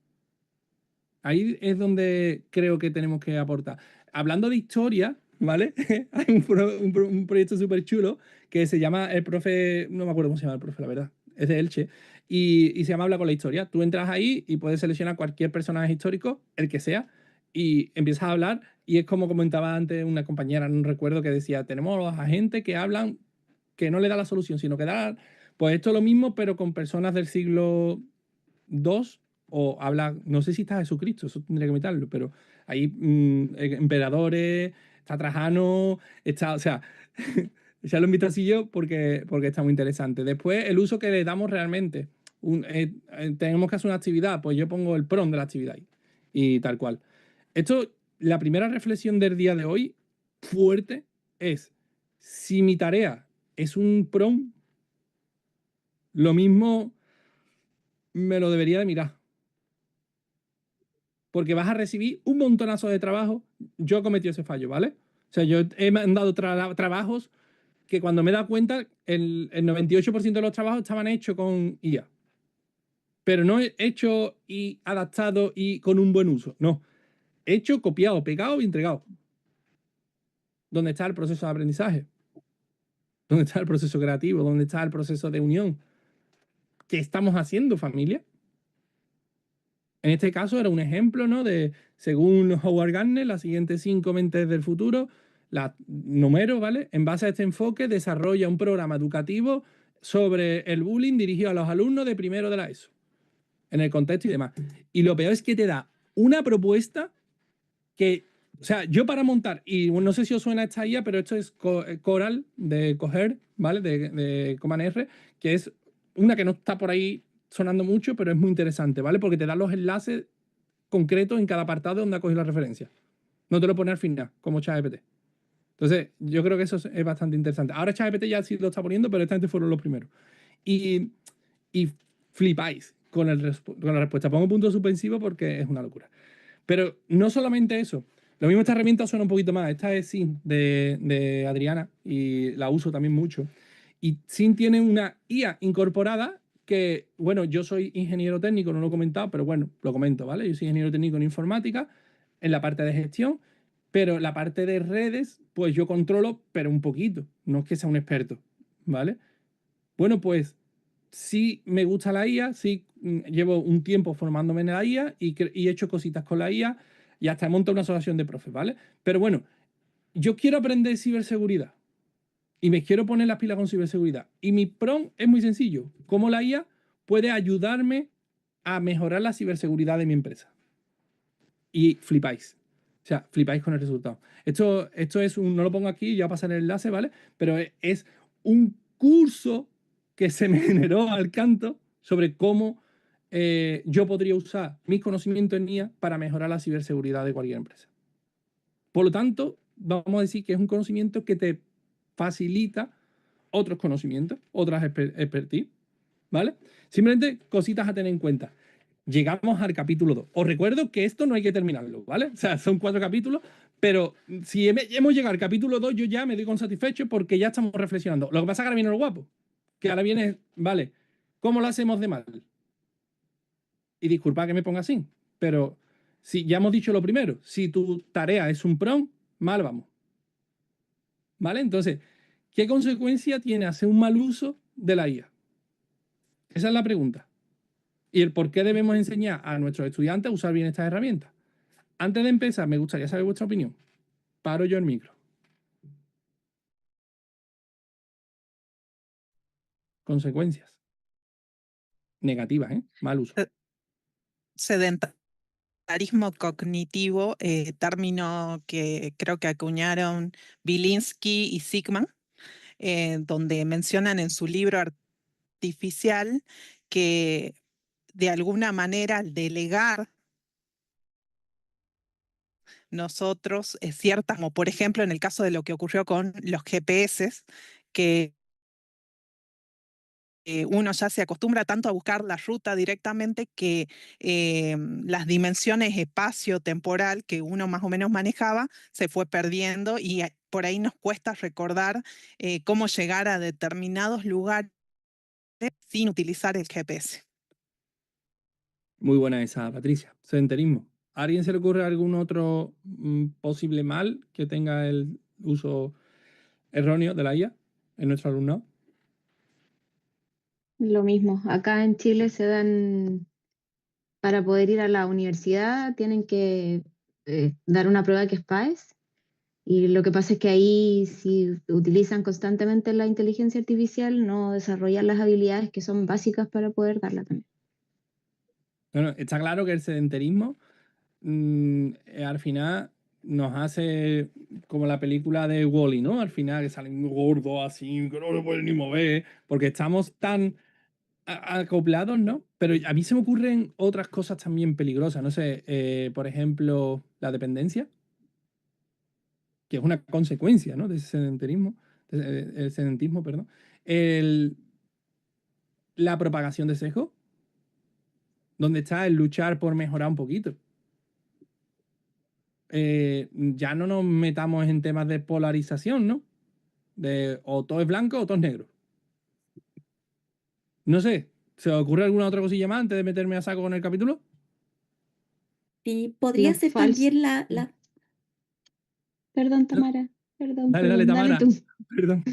Ahí es donde creo que tenemos que aportar. Hablando de historia, ¿vale? Hay un proyecto súper chulo que se llama el profe, no me acuerdo cómo se llama el profe, la verdad, es de Elche, y se llama Habla con la historia. Tú entras ahí y puedes seleccionar cualquier personaje histórico, el que sea, y empiezas a hablar, y es como comentaba antes una compañera, no recuerdo, que decía, tenemos los agentes que hablan, que no le da la solución, sino que da, pues esto es lo mismo, pero con personas del siglo II, o habla, no sé si está Jesucristo, eso tendría que meterlo, pero hay emperadores, está Trajano, está, o sea, echarle un vistacillo porque está muy interesante. Después, el uso que le damos realmente. Tenemos que hacer una actividad, pues yo pongo el prompt de la actividad y tal cual. Esto, la primera reflexión del día de hoy, fuerte, es, si mi tarea es un prompt, lo mismo me lo debería de mirar. Porque vas a recibir un montonazo de trabajo. Yo he cometido ese fallo, ¿vale? O sea, yo he mandado trabajos que cuando me he dado cuenta, el 98% de los trabajos estaban hechos con IA. Pero no he hecho y adaptado y con un buen uso. No. He hecho, copiado, pegado y entregado. ¿Dónde está el proceso de aprendizaje? ¿Dónde está el proceso creativo? ¿Dónde está el proceso de unión? ¿Qué estamos haciendo, familia? En este caso era un ejemplo, ¿no? De, según Howard Gardner, las siguientes 5 mentes del futuro, la número, ¿vale? En base a este enfoque, desarrolla un programa educativo sobre el bullying dirigido a los alumnos de primero de la ESO, en el contexto y demás. Y lo peor es que te da una propuesta que, o sea, yo para montar, y no sé si os suena esta IA, pero esto es Coral de Coger, ¿vale? De Command R, que es una que no está por ahí sonando mucho, pero es muy interesante, ¿vale? Porque te da los enlaces concretos en cada apartado donde ha cogido la referencia. No te lo pone al final, como ChatGPT. Entonces, yo creo que eso es bastante interesante. Ahora ChatGPT ya sí lo está poniendo, pero esta gente fueron los primeros. Y flipáis con la respuesta. Pongo punto suspensivo porque es una locura. Pero no solamente eso. Lo mismo, esta herramienta suena un poquito más. Esta es SIN de Adriana y la uso también mucho. Y SIN tiene una IA incorporada que, bueno, yo soy ingeniero técnico, no lo he comentado, pero bueno, lo comento, ¿vale? Yo soy ingeniero técnico en informática, en la parte de gestión, pero la parte de redes, pues yo controlo, pero un poquito. No es que sea un experto, ¿vale? Bueno, pues sí me gusta la IA, sí llevo un tiempo formándome en la IA y he hecho cositas con la IA y hasta he montado una asociación de profes, ¿vale? Pero bueno, yo quiero aprender ciberseguridad y me quiero poner las pilas con ciberseguridad. Y mi prompt es muy sencillo. ¿Cómo la IA puede ayudarme a mejorar la ciberseguridad de mi empresa? Y flipáis. O sea, flipáis con el resultado. Esto es no lo pongo aquí, ya pasaré el enlace, ¿vale? Pero es un curso que se me generó al canto sobre cómo yo podría usar mis conocimientos en IA para mejorar la ciberseguridad de cualquier empresa. Por lo tanto, vamos a decir que es un conocimiento que te facilita otros conocimientos, otras expertise, ¿vale? Simplemente cositas a tener en cuenta. Llegamos al capítulo 2. Os recuerdo que esto no hay que terminarlo, ¿vale? O sea, son 4 capítulos, pero si hemos llegado al capítulo 2, yo ya me doy con satisfecho porque ya estamos reflexionando. Lo que pasa es que ahora viene lo guapo, que ahora viene, vale, ¿cómo lo hacemos de mal? Y disculpa que me ponga así, pero si ya hemos dicho lo primero, si tu tarea es un prompt, mal vamos. ¿Vale? Entonces, ¿qué consecuencia tiene hacer un mal uso de la IA? Esa es la pregunta. Y el por qué debemos enseñar a nuestros estudiantes a usar bien estas herramientas. Antes de empezar, me gustaría saber vuestra opinión. Paro yo el micro. Consecuencias negativas, ¿eh? Mal uso. Sedentarismo cognitivo, término que creo que acuñaron Bilinsky y Sigman, donde mencionan en su libro Artificial que de alguna manera al delegar nosotros ciertas, como por ejemplo en el caso de lo que ocurrió con los GPS, que uno ya se acostumbra tanto a buscar la ruta directamente que las dimensiones espacio-temporal que uno más o menos manejaba se fue perdiendo y por ahí nos cuesta recordar cómo llegar a determinados lugares sin utilizar el GPS. Muy buena esa, Patricia. Sedenterismo. ¿A alguien se le ocurre algún otro posible mal que tenga el uso erróneo de la IA en nuestro alumnado? Lo mismo, acá en Chile se dan, para poder ir a la universidad, tienen que dar una prueba que es PAES. Y lo que pasa es que ahí, si utilizan constantemente la inteligencia artificial, no desarrollan las habilidades que son básicas para poder darla también. Bueno, está claro que el sedenterismo al final nos hace como la película de Wall-E, ¿no? Al final que salen gordos así, que no lo pueden ni mover, porque estamos tan acoplados, ¿no? Pero a mí se me ocurren otras cosas también peligrosas, no sé, por ejemplo, la dependencia, que es una consecuencia, ¿no? De ese sedenterismo, el sedentismo, perdón. La propagación de sesgo, donde está el luchar por mejorar un poquito. Ya no nos metamos en temas de polarización, ¿no? De o todo es blanco o todo es negro. No sé, ¿se os ocurre alguna otra cosilla más antes de meterme a saco con el capítulo? Sí, podría Los ser falsos. también la Perdón, Tamara. Perdón, Dale, dale, perdón. Dale Tamara. tú. Perdón.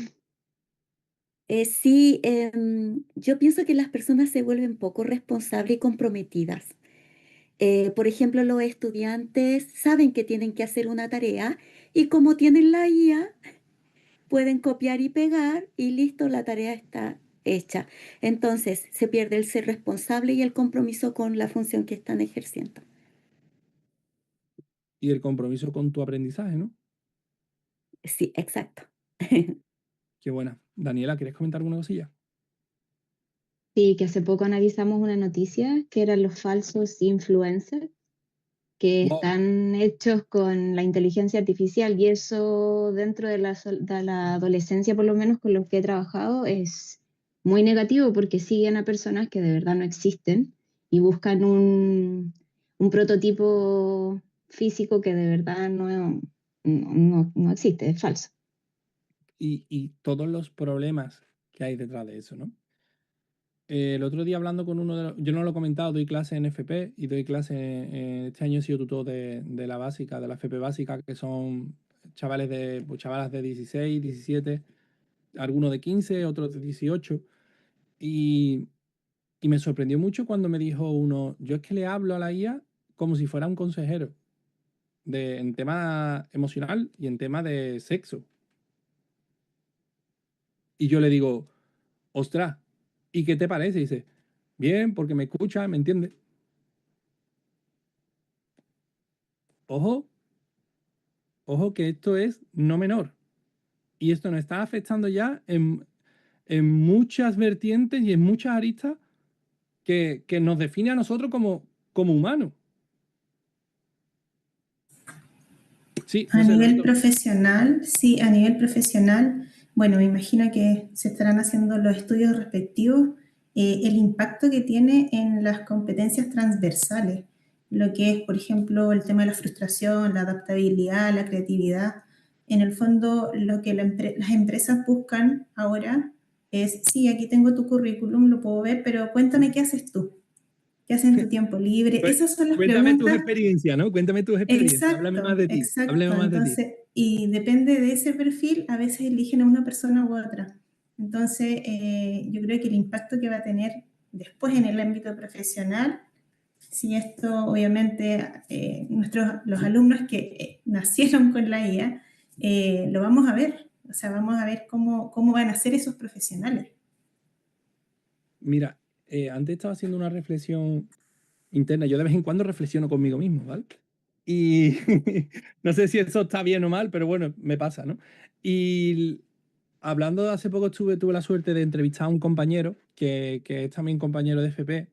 sí, yo pienso que las personas se vuelven poco responsables y comprometidas. Por ejemplo, los estudiantes saben que tienen que hacer una tarea y como tienen la IA, pueden copiar y pegar y listo, la tarea está hecha. Entonces, se pierde el ser responsable y el compromiso con la función que están ejerciendo. Y el compromiso con tu aprendizaje, ¿no? Sí, exacto. Qué buena. Daniela, ¿quieres comentar alguna cosilla? Sí, que hace poco analizamos una noticia que eran los falsos influencers que Wow. están hechos con la inteligencia artificial y eso dentro de la adolescencia, por lo menos con los que he trabajado, es muy negativo porque siguen a personas que de verdad no existen y buscan un prototipo físico que de verdad no existe, es falso. Y todos los problemas que hay detrás de eso, ¿no? El otro día hablando con uno de los... Yo no lo he comentado, doy clase en FP y doy clase... este año he sido tutor de la básica, de la FP básica, que son chavales pues, chavalas de 16, 17, algunos de 15, otros de 18. Y me sorprendió mucho cuando me dijo uno, yo es que le hablo a la IA como si fuera un consejero en tema emocional y en tema de sexo. Y yo le digo, ostras, ¿y qué te parece? Y dice, bien, porque me escucha, me entiende. Ojo, ojo que esto es no menor. Y esto nos está afectando ya en muchas vertientes y en muchas aristas que nos define a nosotros como humanos. Sí, A no sé, lo nivel digo. profesional, sí, a nivel profesional, bueno, me imagino que se estarán haciendo los estudios respectivos, el impacto que tiene en las competencias transversales, lo que es, por ejemplo, el tema de la frustración, la adaptabilidad, la creatividad. En el fondo, lo que las empresas buscan ahora es, sí, aquí tengo tu currículum, lo puedo ver, pero cuéntame qué haces tú, qué haces en tu tiempo libre. Pues, Esas son las cuéntame tus preguntas. experiencias, ¿no? Cuéntame tus experiencias. Háblame más Exacto, de ti. exacto. Háblame más de ti. Entonces, y depende de ese perfil, a veces eligen a una persona u otra. Entonces, yo creo que el impacto que va a tener después en el ámbito profesional, si esto obviamente los alumnos que nacieron con la IA, lo vamos a ver. O sea, vamos a ver cómo van a ser esos profesionales. Mira, antes estaba haciendo una reflexión interna. Yo de vez en cuando reflexiono conmigo mismo, ¿vale? Y no sé si eso está bien o mal, pero bueno, me pasa, ¿no? Y hablando de hace poco tuve la suerte de entrevistar a un compañero que es también compañero de FP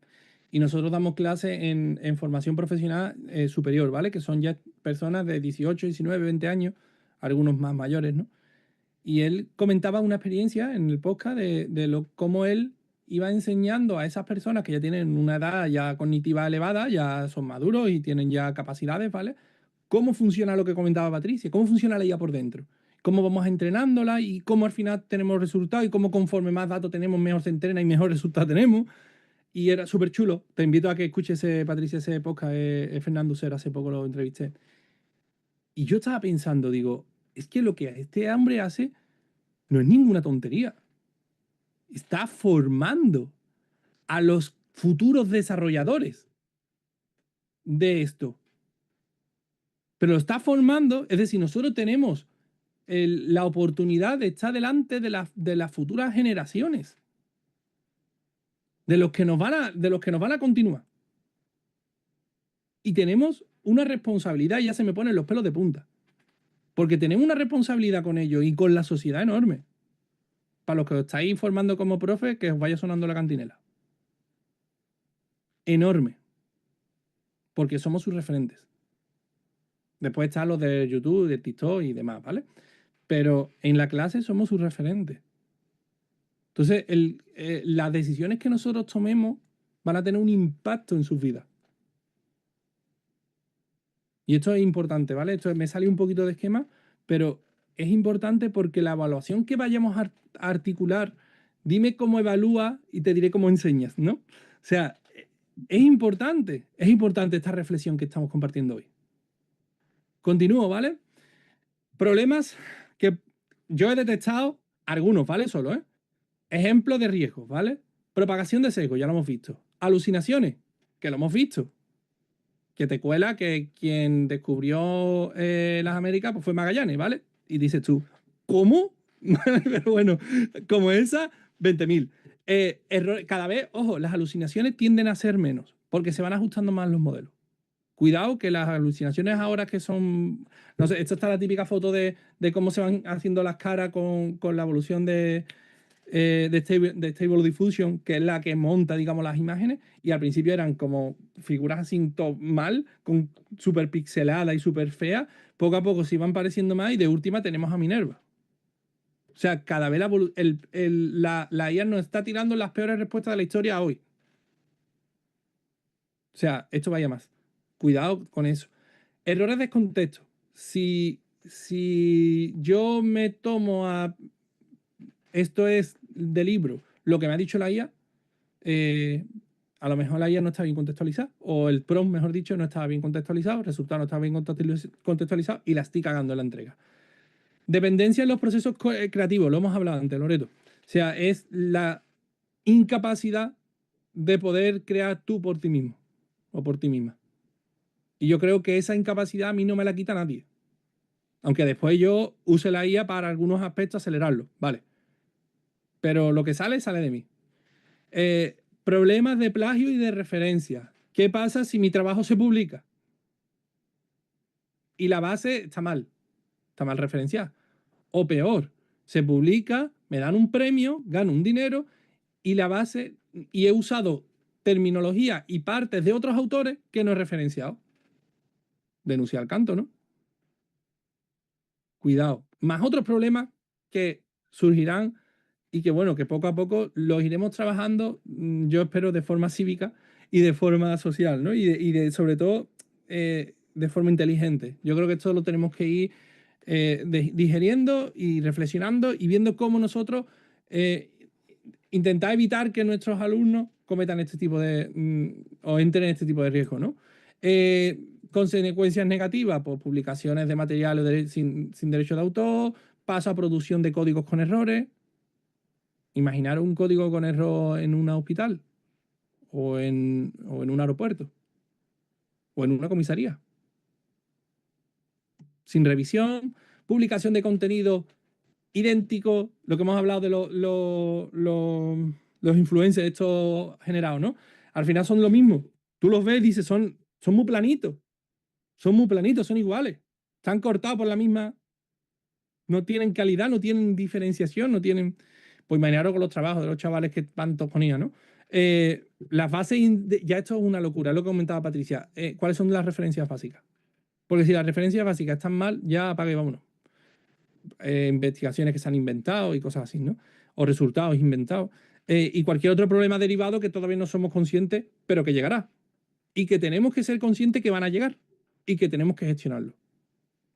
y nosotros damos clases en formación profesional superior, ¿vale? Que son ya personas de 18, 19, 20 años, algunos más mayores, ¿no? Y él comentaba una experiencia en el podcast de cómo él iba enseñando a esas personas que ya tienen una edad ya cognitiva elevada, ya son maduros y tienen ya capacidades, ¿vale? Cómo funciona lo que comentaba Patricia, cómo funciona la IA por dentro, cómo vamos entrenándola y cómo al final tenemos resultados y cómo conforme más datos tenemos, mejor se entrena y mejor resultados tenemos. Y era súper chulo. Te invito a que escuches, Patricia, ese podcast. Fernando Ser, hace poco lo entrevisté. Y yo estaba pensando, digo, es que lo que este hombre hace no es ninguna tontería. Está formando a los futuros desarrolladores de esto. Pero lo está formando, es decir, nosotros tenemos la oportunidad de estar delante de las futuras generaciones, de los que nos van a continuar. Y tenemos una responsabilidad, y ya se me ponen los pelos de punta, porque tenemos una responsabilidad con ellos y con la sociedad enorme. Para los que os estáis formando como profe, que os vaya sonando la cantinela. Enorme. Porque somos sus referentes. Después están los de YouTube, de TikTok y demás, ¿vale? Pero en la clase somos sus referentes. Entonces, las decisiones que nosotros tomemos van a tener un impacto en sus vidas. Y esto es importante, ¿vale? Esto me sale un poquito de esquema, pero es importante porque la evaluación que vayamos a articular, dime cómo evalúa y te diré cómo enseñas, ¿no? O sea, es importante esta reflexión que estamos compartiendo hoy. Continúo, ¿vale? Problemas que yo he detectado, algunos, ¿vale? Solo, ¿eh? Ejemplos de riesgos, ¿vale? Propagación de sesgo, ya lo hemos visto. Alucinaciones, que lo hemos visto. Que te cuela que quien descubrió las Américas pues fue Magallanes, ¿vale? Y dices tú, ¿cómo? Pero bueno, como esa, 20.000. Cada vez, ojo, las alucinaciones tienden a ser menos, porque se van ajustando más los modelos. Cuidado que las alucinaciones ahora que son... No sé, esta está la típica foto de cómo se van haciendo las caras con la evolución de Stable Diffusion, que es la que monta, digamos, las imágenes, y al principio eran como figuras así mal, con súper pixeladas y súper feas. Poco a poco se iban pareciendo más y de última tenemos a Minerva. O sea, cada vez la IA nos está tirando las peores respuestas de la historia hoy. O sea, esto vaya más. Cuidado con eso. Errores de contexto. Si yo me tomo a... Esto es de libro, lo que me ha dicho la IA, a lo mejor la IA no está bien contextualizada, o el prompt, mejor dicho, no estaba bien contextualizado, el resultado no estaba bien contextualizado y la estoy cagando en la entrega. Dependencia en los procesos creativos, lo hemos hablado antes, Loreto. O sea, es la incapacidad de poder crear tú por ti mismo o por ti misma. Y yo creo que esa incapacidad a mí no me la quita nadie. Aunque después yo use la IA para algunos aspectos acelerarlo, vale. Pero lo que sale, sale de mí. Problemas de plagio y de referencia. ¿Qué pasa si mi trabajo se publica? Y la base está mal referenciada. O peor, se publica, me dan un premio, gano un dinero y la base, y he usado terminología y partes de otros autores que no he referenciado. Denuncia al canto, ¿no? Cuidado. Más otros problemas que surgirán y que, bueno, que poco a poco los iremos trabajando, yo espero, de forma cívica y de forma social, ¿no? Y sobre todo, de forma inteligente. Yo creo que esto lo tenemos que ir digeriendo y reflexionando y viendo cómo nosotros intentar evitar que nuestros alumnos cometan este tipo de... o entren en este tipo de riesgo, ¿no? Consecuencias negativas, pues publicaciones de materiales sin derecho de autor, paso a producción de códigos con errores. Imaginar un código con error en un hospital o en un aeropuerto o en una comisaría. Sin revisión, publicación de contenido idéntico, lo que hemos hablado de los influencers estos generados, ¿no? Al final son lo mismo. Tú los ves y dices, son muy planitos. Son muy planitos, son iguales. Están cortados por la misma... No tienen calidad, no tienen diferenciación, no tienen... Pues imaginaros con los trabajos de los chavales que tanto ponían, ¿no? Las bases... Ya esto es una locura, es lo que comentaba Patricia. ¿Cuáles son las referencias básicas? Porque si las referencias básicas están mal, ya apaga y vámonos. Investigaciones que se han inventado y cosas así, ¿no? O resultados inventados. y cualquier otro problema derivado que todavía no somos conscientes, pero que llegará. Y que tenemos que ser conscientes que van a llegar y que tenemos que gestionarlo.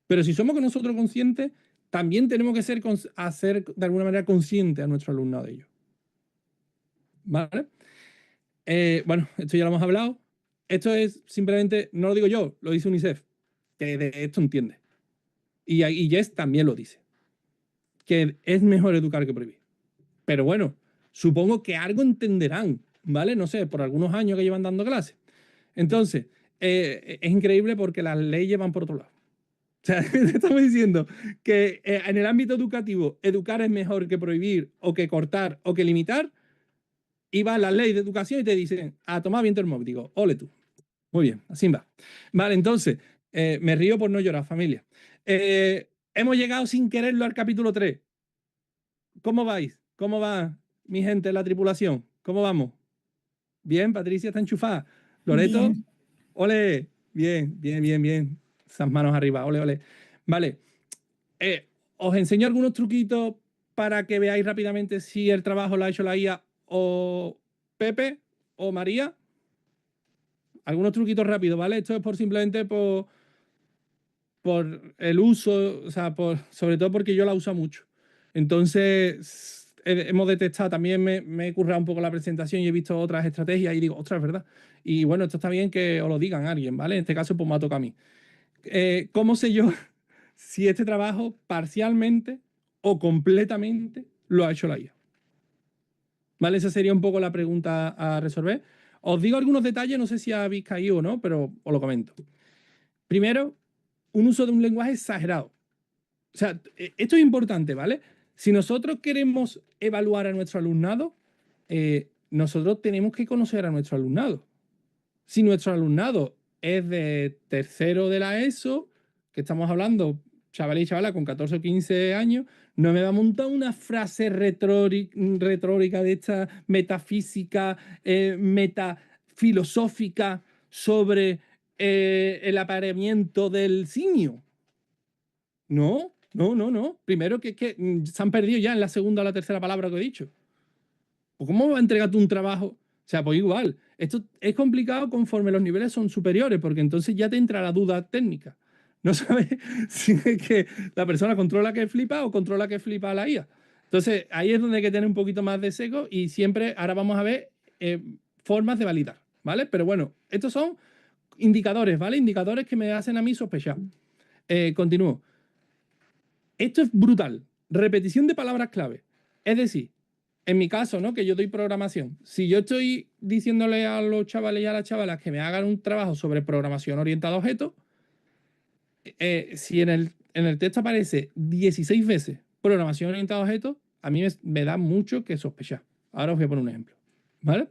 Pero si somos nosotros conscientes, también tenemos que hacer de alguna manera consciente a nuestro alumnado de ello. ¿Vale? Bueno, esto ya lo hemos hablado. Esto es simplemente, no lo digo yo, lo dice UNICEF, que de esto entiende. Y Jess también lo dice, que es mejor educar que prohibir. Pero bueno, supongo que algo entenderán, ¿vale? No sé, por algunos años que llevan dando clases. Entonces, es increíble porque las leyes van por otro lado. O sea, estamos diciendo que en el ámbito educativo, educar es mejor que prohibir o que cortar o que limitar, y va la ley de educación y te dicen, a tomar viento el móvil. Digo, ole tú. Muy bien, así va. Vale, entonces, me río por no llorar, familia. Hemos llegado sin quererlo al capítulo 3. ¿Cómo vais? ¿Cómo va mi gente, la tripulación? ¿Cómo vamos? Bien, Patricia está enchufada. Loreto, Bien. ole. Bien, bien, bien, bien. Esas manos arriba, ole, ole. Vale. Os enseño algunos truquitos para que veáis rápidamente si el trabajo lo ha hecho la IA o Pepe o María. Algunos truquitos rápidos, ¿vale? Esto es simplemente por el uso, o sea, sobre todo porque yo la uso mucho. Entonces, hemos detectado, también me he currado un poco la presentación y he visto otras estrategias y digo, ostras, es verdad. Y bueno, esto está bien que os lo digan a alguien, ¿vale? En este caso, pues me ha tocado a mí. ¿Cómo sé yo si este trabajo parcialmente o completamente lo ha hecho la IA? ¿Vale? Esa sería un poco la pregunta a resolver. Os digo algunos detalles, no sé si habéis caído o no, pero os lo comento. Primero, un uso de un lenguaje exagerado. O sea, esto es importante, ¿vale? Si nosotros queremos evaluar a nuestro alumnado, nosotros tenemos que conocer a nuestro alumnado. Si nuestro alumnado es de tercero de la ESO, que estamos hablando, chavales y chavalas con 14 o 15 años, no me va a montar una frase retórica de esta metafísica, metafilosófica sobre el apareamiento del simio. No, no, no, no. Primero que se han perdido ya en la segunda o la tercera palabra que he dicho. ¿O cómo va a entregar tú un trabajo? O sea, pues igual. Esto es complicado conforme los niveles son superiores, porque entonces ya te entra la duda técnica. No sabes si es que la persona controla que flipa o controla que flipa a la IA. Entonces, ahí es donde hay que tener un poquito más de seco y siempre, ahora vamos a ver formas de validar, ¿vale? Pero bueno, estos son indicadores, ¿vale? Indicadores que me hacen a mí sospechar. Continúo. Esto es brutal. Repetición de palabras clave. Es decir, en mi caso, ¿no? Que yo doy programación. Si yo estoy diciéndole a los chavales y a las chavalas que me hagan un trabajo sobre programación orientada a objetos, si en el texto aparece 16 veces programación orientada a objetos, a mí me da mucho que sospechar. Ahora os voy a poner un ejemplo. ¿Vale?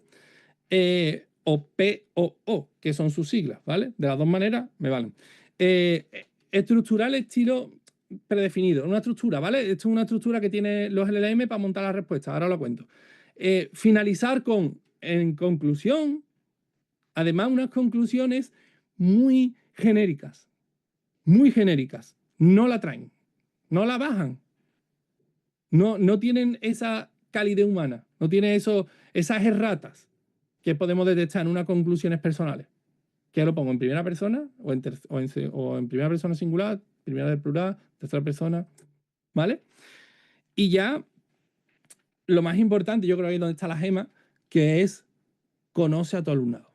O POO, que son sus siglas, ¿vale? De las dos maneras me valen. Estructural estilo predefinido, una estructura, ¿vale? Esto es una estructura que tiene los LLM para montar la respuesta, ahora lo cuento. Finalizar con, en conclusión, además unas conclusiones muy genéricas, no la traen, no la bajan, no tienen esa calidez humana, no tienen esas erratas que podemos detectar en unas conclusiones personales. Que lo pongo en primera persona o en primera persona singular, primera del plural, tercera persona, ¿vale? Y ya lo más importante, yo creo que ahí es donde está la gema, que es conoce a tu alumnado.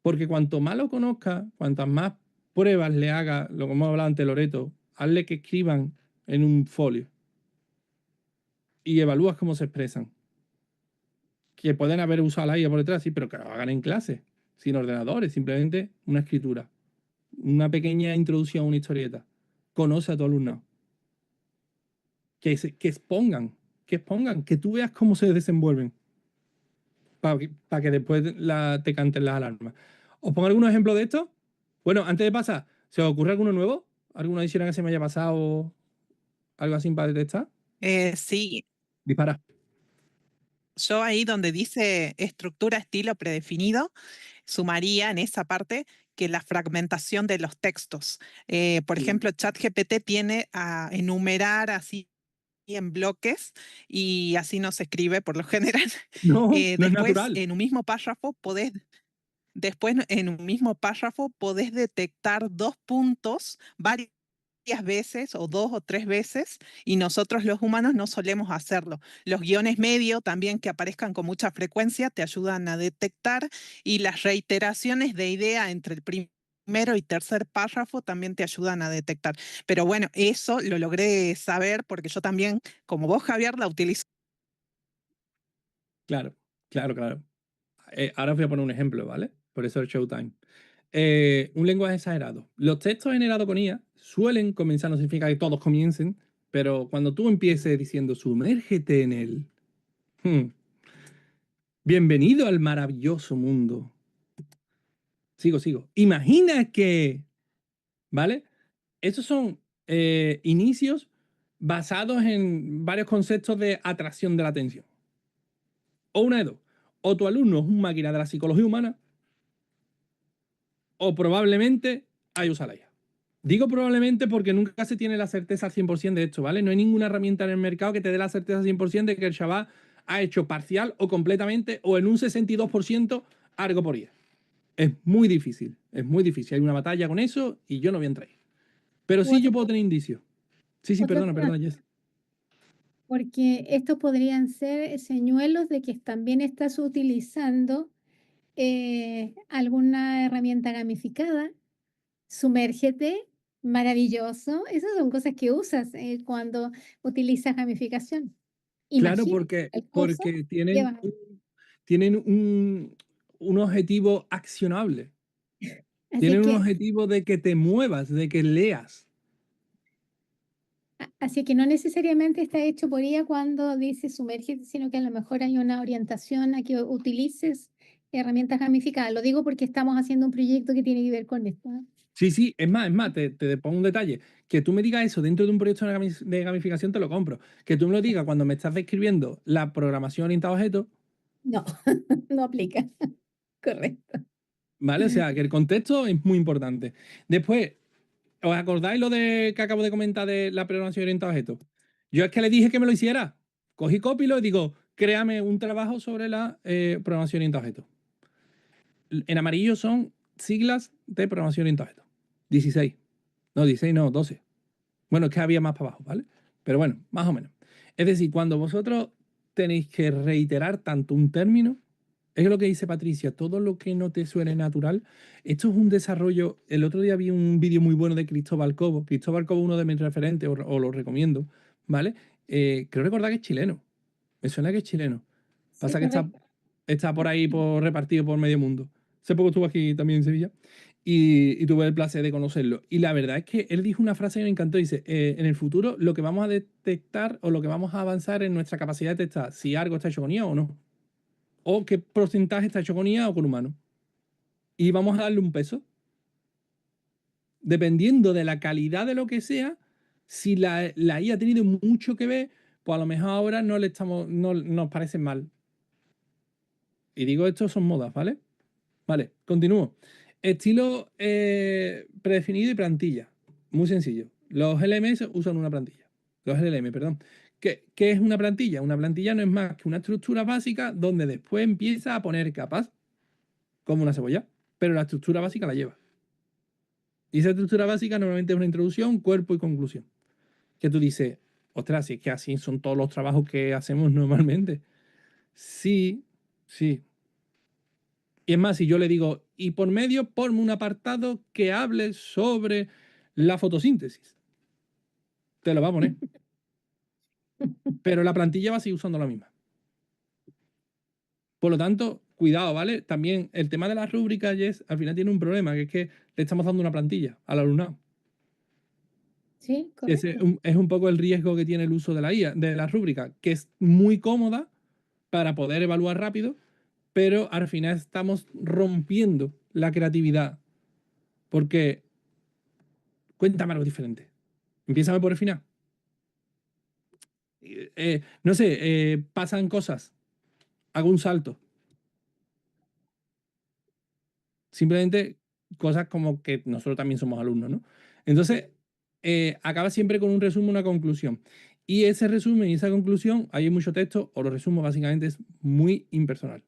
Porque cuanto más lo conozca, cuantas más pruebas le haga, lo que hemos hablado antes, Loreto, hazle que escriban en un folio y evalúas cómo se expresan. Que pueden haber usado la IA por detrás, sí, pero que lo hagan en clase, sin ordenadores, simplemente una escritura. Una pequeña introducción a una historieta. Conoce a tu alumnado. Que expongan, que tú veas cómo se desenvuelven. Para que después te canten las alarmas. ¿Os pongo algunos ejemplos de esto? Bueno, antes de pasar, ¿se os ocurre alguno nuevo? ¿Alguna adicional que se me haya pasado? ¿Algo así para detectar? Sí, Dispara. yo ahí donde dice estructura estilo predefinido, sumaría en esa parte que la fragmentación de los textos. Por ejemplo, ChatGPT tiene a enumerar así en bloques y así no se escribe por lo general. No, no es Después, natural. en un mismo párrafo, podés detectar 2 puntos varias veces o 2 o 3 veces y nosotros los humanos no solemos hacerlo. Los guiones medio también que aparezcan con mucha frecuencia te ayudan a detectar y las reiteraciones de idea entre el primero y tercer párrafo también te ayudan a detectar. Pero bueno, eso lo logré saber porque yo también, como vos, Javier, la utilizo. Claro, claro, claro. Ahora os voy a poner un ejemplo, ¿vale? Por eso el Showtime. Un lenguaje exagerado. Los textos generados con IA suelen comenzar, no significa que todos comiencen, pero cuando tú empieces diciendo sumérgete en él. Bienvenido al maravilloso mundo. Sigo. Imagina que, ¿vale? Estos son inicios basados en varios conceptos de atracción de la atención. O una de dos. O tu alumno es un máquina de la psicología humana, o probablemente hay usado la IA. Digo probablemente porque nunca se tiene la certeza al 100% de esto, ¿vale? No hay ninguna herramienta en el mercado que te dé la certeza al 100% de que el chaval ha hecho parcial o completamente o en un 62% algo por IA. Es muy difícil, es muy difícil. Hay una batalla con eso y yo no voy a entrar ahí. Pero sí yo puedo tener indicios. Sí, Otra perdona, cosa, Jess. porque estos podrían ser señuelos de que también estás utilizando alguna herramienta gamificada. Sumérgete, maravilloso. Esas son cosas que usas cuando utilizas gamificación. Claro, Imagina, el curso porque tienen, lleva. tienen un objetivo accionable. Así Tienen un que, objetivo de que te muevas, de que leas. así que no necesariamente está hecho por ella cuando dice sumérgete, sino que a lo mejor hay una orientación a que utilices herramientas gamificadas. Lo digo porque estamos haciendo un proyecto que tiene que ver con esto. Sí, es más, te pongo un detalle. Que tú me digas eso dentro de un proyecto de gamificación, te lo compro. Que tú me lo digas cuando me estás describiendo la programación orientada a objetos, No, no aplica. Correcto. ¿vale? O sea, que el contexto es muy importante. Después, ¿os acordáis lo de que acabo de comentar de la programación orientada a objetos? Yo es que le dije que me lo hiciera. Cogí Copilot y digo, créame un trabajo sobre la programación orientada a objetos. En amarillo son siglas de programación orientada a objetos. 16. No, 16 no, 12. Bueno, es que había más para abajo, ¿vale? Pero bueno, más o menos. Es decir, cuando vosotros tenéis que reiterar tanto un término, es lo que dice Patricia, todo lo que no te suene natural. Esto es un desarrollo. El otro día vi un vídeo muy bueno de Cristóbal Cobo. Cristóbal Cobo, uno de mis referentes, os lo recomiendo, ¿vale? Creo recordar que es chileno. Me suena que es chileno. Sí, Pasa que correcto. está por ahí repartido por medio mundo. Hace poco estuvo aquí también en Sevilla y tuve el placer de conocerlo. Y la verdad es que él dijo una frase que me encantó. Dice, en el futuro lo que vamos a detectar o lo que vamos a avanzar es nuestra capacidad de detectar si algo está hecho con IA o no. O qué porcentaje está hecho con IA o con humano. Y vamos a darle un peso. Dependiendo de la calidad de lo que sea, si la IA ha tenido mucho que ver, pues a lo mejor ahora no nos parece mal. Y digo, esto son modas, ¿vale? Vale, continúo. Estilo predefinido y plantilla. Muy sencillo. Los LMS usan una plantilla. Los LLM, perdón. ¿Qué es una plantilla? Una plantilla no es más que una estructura básica donde después empieza a poner capas, como una cebolla, pero la estructura básica la lleva. Y esa estructura básica normalmente es una introducción, cuerpo y conclusión. Que tú dices, ostras, si es que así son todos los trabajos que hacemos normalmente. Sí, sí. Y es más, si yo le digo, y por medio, ponme un apartado que hable sobre la fotosíntesis. Te lo va a poner. Pero la plantilla va a seguir usando la misma. Por lo tanto, cuidado, ¿vale? También el tema de las rúbricas, Jess, al final tiene un problema, que es que le estamos dando una plantilla al alumnado. Sí, Ese correcto. es un poco el riesgo que tiene el uso de la IA, de la rúbrica, que es muy cómoda para poder evaluar rápido, pero al final estamos rompiendo la creatividad. Porque cuéntame algo diferente. Empiézame por el final. No sé, pasan cosas. Hago un salto. Simplemente cosas como que nosotros también somos alumnos, ¿no? Entonces, acaba siempre con un resumen, una conclusión. Y ese resumen y esa conclusión, ahí hay mucho texto, os lo resumo básicamente, es muy impersonal.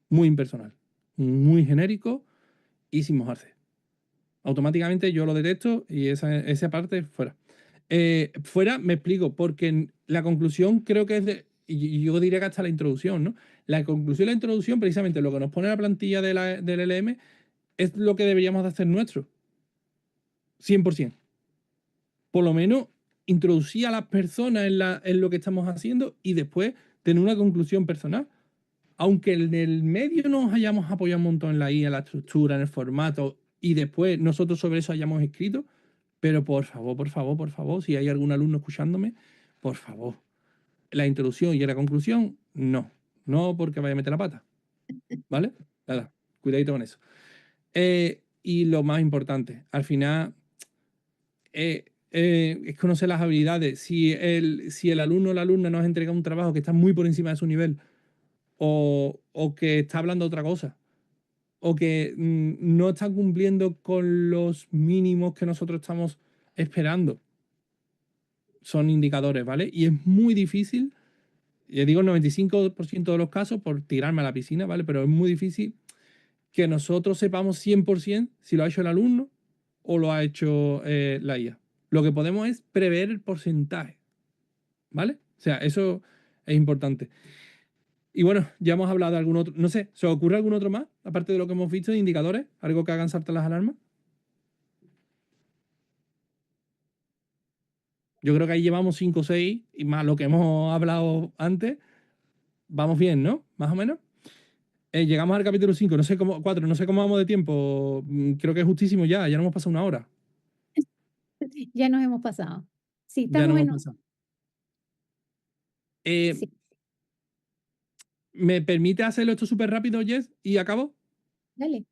Muy impersonal. Muy genérico y sin mojarse. Automáticamente yo lo detecto y esa parte fuera. Fuera me explico, porque la conclusión creo que es de, y yo diría que hasta la introducción, ¿no? La conclusión y la introducción, precisamente lo que nos pone la plantilla del LM, es lo que deberíamos de hacer nuestro. 100%. Por lo menos introducir a las personas en lo que estamos haciendo y después tener una conclusión personal. Aunque en el medio nos hayamos apoyado un montón en la IA, en la estructura, en el formato, y después nosotros sobre eso hayamos escrito, pero por favor, si hay algún alumno escuchándome, por favor, la introducción y la conclusión, no. No porque vaya a meter la pata. ¿Vale? Nada, cuidadito con eso. Y lo más importante, al final, es conocer las habilidades. Si el alumno o la alumna nos entrega un trabajo que está muy por encima de su nivel, o que está hablando otra cosa, o que no está cumpliendo con los mínimos que nosotros estamos esperando, son indicadores, ¿vale? Y es muy difícil, ya digo 95% de los casos por tirarme a la piscina, ¿vale? Pero es muy difícil que nosotros sepamos 100% si lo ha hecho el alumno o lo ha hecho la IA. Lo que podemos es prever el porcentaje, ¿vale? O sea, eso es importante. Y bueno, ya hemos hablado de algún otro. No sé, ¿se os ocurre algún otro más? Aparte de lo que hemos visto de indicadores, algo que hagan saltar las alarmas. Yo creo que ahí llevamos 5 o 6 y más lo que hemos hablado antes. Vamos bien, ¿no? Más o menos. Llegamos al capítulo 5, no sé cómo, 4, no sé cómo vamos de tiempo. Creo que es justísimo ya nos hemos pasado 1 hora. Ya nos hemos pasado. Sí, Ya estamos nos en... hemos pasado. Sí, ¿Me permite hacerlo esto súper rápido, Jess? ¿Y acabo? dale.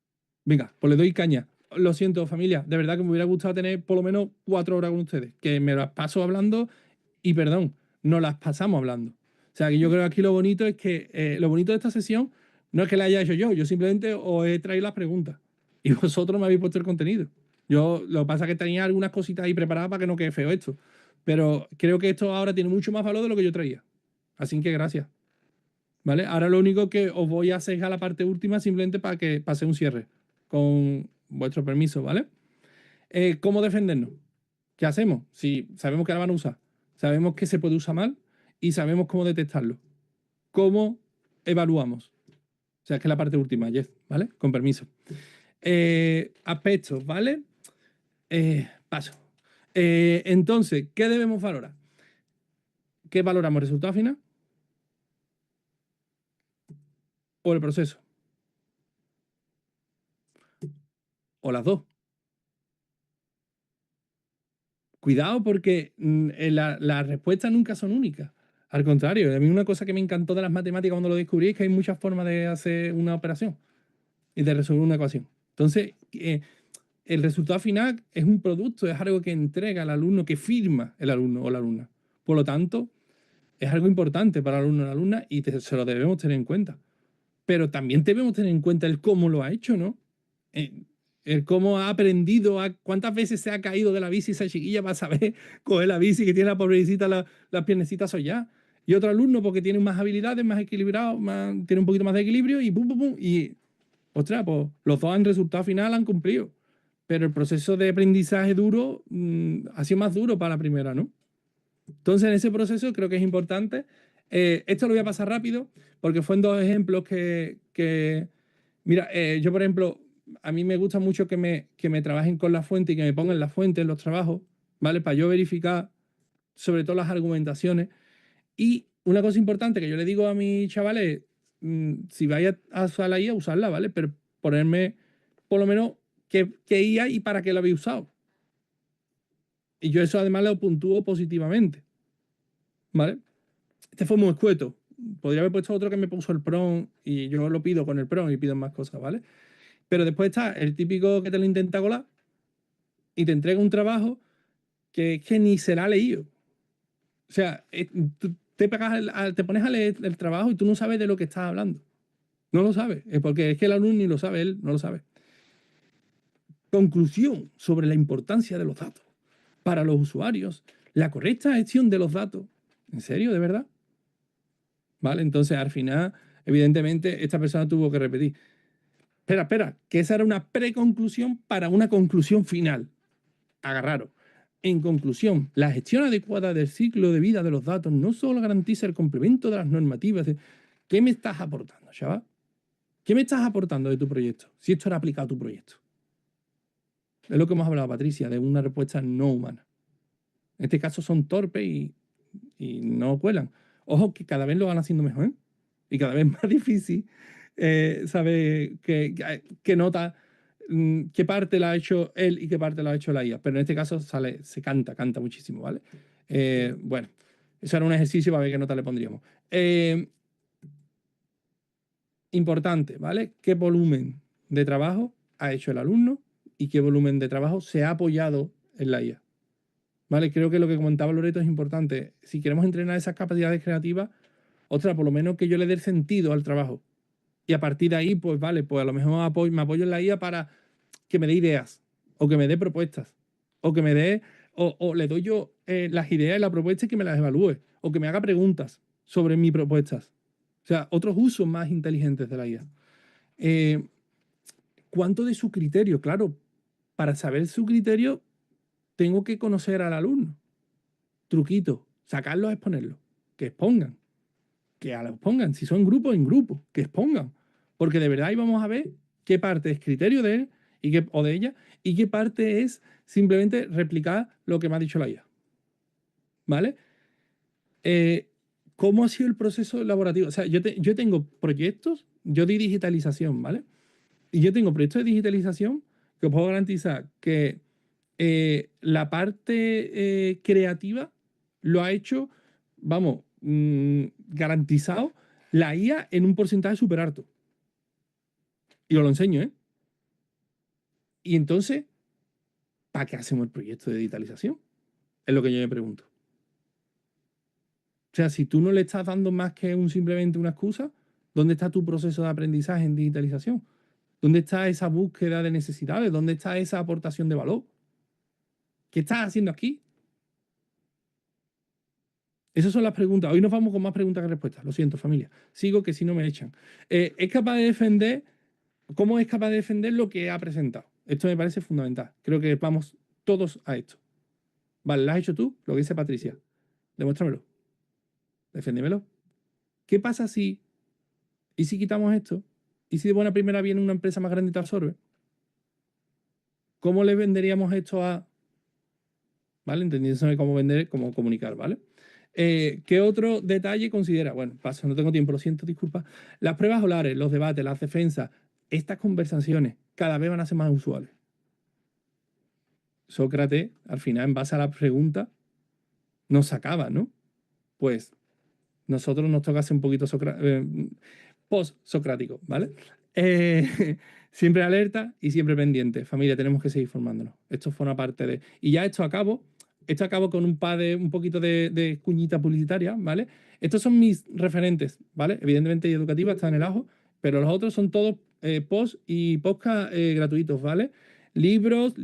Venga, pues le doy caña. Lo siento, familia. De verdad que me hubiera gustado tener por lo menos 4 horas con ustedes. Que me las paso hablando y, perdón, no las pasamos hablando. O sea, que yo creo que aquí lo bonito es que lo bonito de esta sesión no es que la haya hecho yo simplemente os he traído las preguntas y vosotros me habéis puesto el contenido. Yo lo que pasa es que tenía algunas cositas ahí preparadas para que no quede feo esto. Pero creo que esto ahora tiene mucho más valor de lo que yo traía. Así que gracias. ¿Vale? Ahora lo único que os voy a hacer a la parte última simplemente para que pase un cierre. Con vuestro permiso, ¿vale? ¿Cómo defendernos? ¿Qué hacemos? Si sabemos que la van a usar, sabemos que se puede usar mal y sabemos cómo detectarlo. ¿Cómo evaluamos? O sea, que es la parte última, Jeff, ¿vale? Con permiso. Aspectos, ¿vale? Paso. Entonces, ¿qué debemos valorar? ¿Qué valoramos? ¿Resultado final? ¿O el proceso? ¿O las dos? Cuidado porque las respuestas nunca son únicas. Al contrario, a mí una cosa que me encantó de las matemáticas cuando lo descubrí es que hay muchas formas de hacer una operación y de resolver una ecuación. Entonces, el resultado final es un producto, es algo que entrega al alumno, que firma el alumno o la alumna. Por lo tanto, es algo importante para el alumno o la alumna y se lo debemos tener en cuenta. Pero también debemos tener en cuenta el cómo lo ha hecho, ¿no? El cómo ha aprendido, cuántas veces se ha caído de la bici esa chiquilla para saber coger la bici, que tiene la pobrecita las piernecitas solladas. Y otro alumno porque tiene más habilidades, más equilibrado, tiene un poquito más de equilibrio y pum, pum, pum. Y, ostras, pues los dos en resultado final han cumplido. Pero el proceso de aprendizaje duro ha sido más duro para la primera, ¿no? Entonces, en ese proceso creo que es importante. Esto lo voy a pasar rápido porque fue en 2 ejemplos que mira, yo por ejemplo, a mí me gusta mucho que me trabajen con la fuente y que me pongan la fuente en los trabajos, ¿vale? Para yo verificar sobre todo las argumentaciones. Y una cosa importante que yo le digo a mis chavales, si vais a usar la IA, usarla, ¿vale? Pero ponerme por lo menos qué IA y para qué la habéis usado. Y yo eso además lo puntúo positivamente, ¿vale? Este fue muy escueto. Podría haber puesto otro que me puso el PROM y yo lo pido con el PROM y pido más cosas, ¿vale? Pero después está el típico que te lo intenta colar y te entrega un trabajo que es que ni se la ha leído. O sea, tú te pones a leer el trabajo y tú no sabes de lo que estás hablando. No lo sabes, porque es que el alumno ni lo sabe, él no lo sabe. Conclusión sobre la importancia de los datos para los usuarios. la correcta gestión de los datos. ¿En serio? ¿De verdad? ¿Vale? Entonces, al final, evidentemente, esta persona tuvo que repetir. Espera, que esa era una preconclusión para una conclusión final. Agarraros. En conclusión, la gestión adecuada del ciclo de vida de los datos no solo garantiza el complemento de las normativas. ¿Qué me estás aportando, chaval? ¿Qué me estás aportando de tu proyecto? Si esto era aplicado a tu proyecto. Es lo que hemos hablado, Patricia, de una respuesta no humana. En este caso son torpes y no cuelan. Ojo que cada vez lo van haciendo mejor, ¿eh? Y cada vez más difícil saber qué nota, qué parte la ha hecho él y qué parte la ha hecho la IA. Pero en este caso se canta muchísimo, ¿vale? Bueno, eso era un ejercicio para ver qué nota le pondríamos. Importante, ¿vale? ¿Qué volumen de trabajo ha hecho el alumno y qué volumen de trabajo se ha apoyado en la IA? ¿Vale? Creo que lo que comentaba Loreto es importante. Si queremos entrenar esas capacidades creativas, ostras, por lo menos que yo le dé sentido al trabajo. Y a partir de ahí, pues vale, pues a lo mejor me apoyo en la IA para que me dé ideas, o que me dé propuestas, o que me dé, o le doy yo las ideas y la propuesta y que me las evalúe, o que me haga preguntas sobre mis propuestas. O sea, otros usos más inteligentes de la IA. ¿Cuánto de su criterio? Claro, para saber su criterio tengo que conocer al alumno. Truquito, sacarlos a exponerlos. Que expongan. Que expongan. Si son grupos, en grupos. Que expongan. Porque de verdad ahí vamos a ver qué parte es criterio de él o de ella y qué parte es simplemente replicar lo que me ha dicho la IA. ¿Vale? ¿Cómo ha sido el proceso elaborativo? O sea, yo tengo proyectos, yo di digitalización, ¿vale? Y yo tengo proyectos de digitalización que os puedo garantizar que la parte creativa lo ha hecho, vamos, garantizado la IA en un porcentaje súper alto. Y os lo enseño, ¿eh? Y entonces, ¿para qué hacemos el proyecto de digitalización? Es lo que yo me pregunto. O sea, si tú no le estás dando más que simplemente una excusa, ¿dónde está tu proceso de aprendizaje en digitalización? ¿Dónde está esa búsqueda de necesidades? ¿Dónde está esa aportación de valor? ¿Qué estás haciendo aquí? Esas son las preguntas. Hoy nos vamos con más preguntas que respuestas. Lo siento, familia. Sigo que si no me echan. ¿Es capaz de defender? ¿Cómo es capaz de defender lo que ha presentado? Esto me parece fundamental. Creo que vamos todos a esto. Vale, ¿lo has hecho tú? Lo que dice Patricia. Demuéstramelo. Deféndemelo. ¿Qué pasa si... ¿Y si quitamos esto? ¿Y si de buena primera viene una empresa más grande y te absorbe? ¿Cómo le venderíamos esto a...? ¿Vale? Entendiéndose cómo vender, cómo comunicar, ¿vale? ¿Qué otro detalle considera? Bueno, paso, no tengo tiempo, lo siento, disculpa. Las pruebas orales, los debates, las defensas, estas conversaciones cada vez van a ser más usuales. Sócrates, al final, en base a la pregunta, nos sacaba, ¿no? Pues nosotros nos toca hacer un poquito post-socrático, ¿vale? Siempre alerta y siempre pendiente. Familia, tenemos que seguir formándonos. Esto forma parte de... Y ya esto acabo con un poquito de cuñita publicitaria, ¿vale? Estos son mis referentes, ¿vale? Evidentemente educativa está en el ajo, pero los otros son todos post y podcast gratuitos, ¿vale? Libros,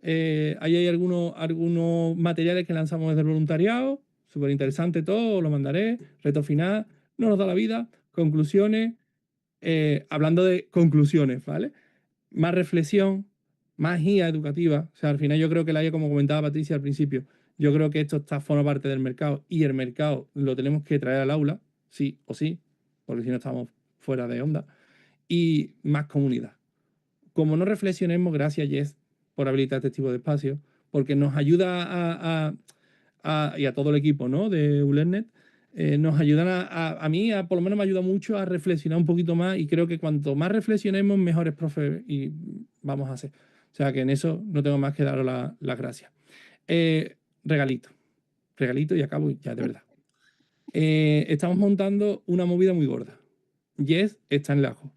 ahí hay algunos materiales que lanzamos desde el voluntariado, súper interesante todo, lo mandaré, reto final, no nos da la vida, conclusiones, hablando de conclusiones, ¿vale? Más reflexión, más guía educativa. O sea, al final yo creo que la IA, como comentaba Patricia al principio, yo creo que esto forma parte del mercado y el mercado lo tenemos que traer al aula, sí o sí, porque si no estamos fuera de onda. Y más comunidad. Como no reflexionemos, gracias Jess por habilitar este tipo de espacio, porque nos ayuda y a todo el equipo, ¿no? De ULERNet, nos ayudan a mí, por lo menos me ayuda mucho a reflexionar un poquito más y creo que cuanto más reflexionemos, mejores profes y vamos a hacer. O sea que en eso no tengo más que daros las gracias. Regalito y acabo ya, de verdad. Estamos montando una movida muy gorda. Yes está en el ajo.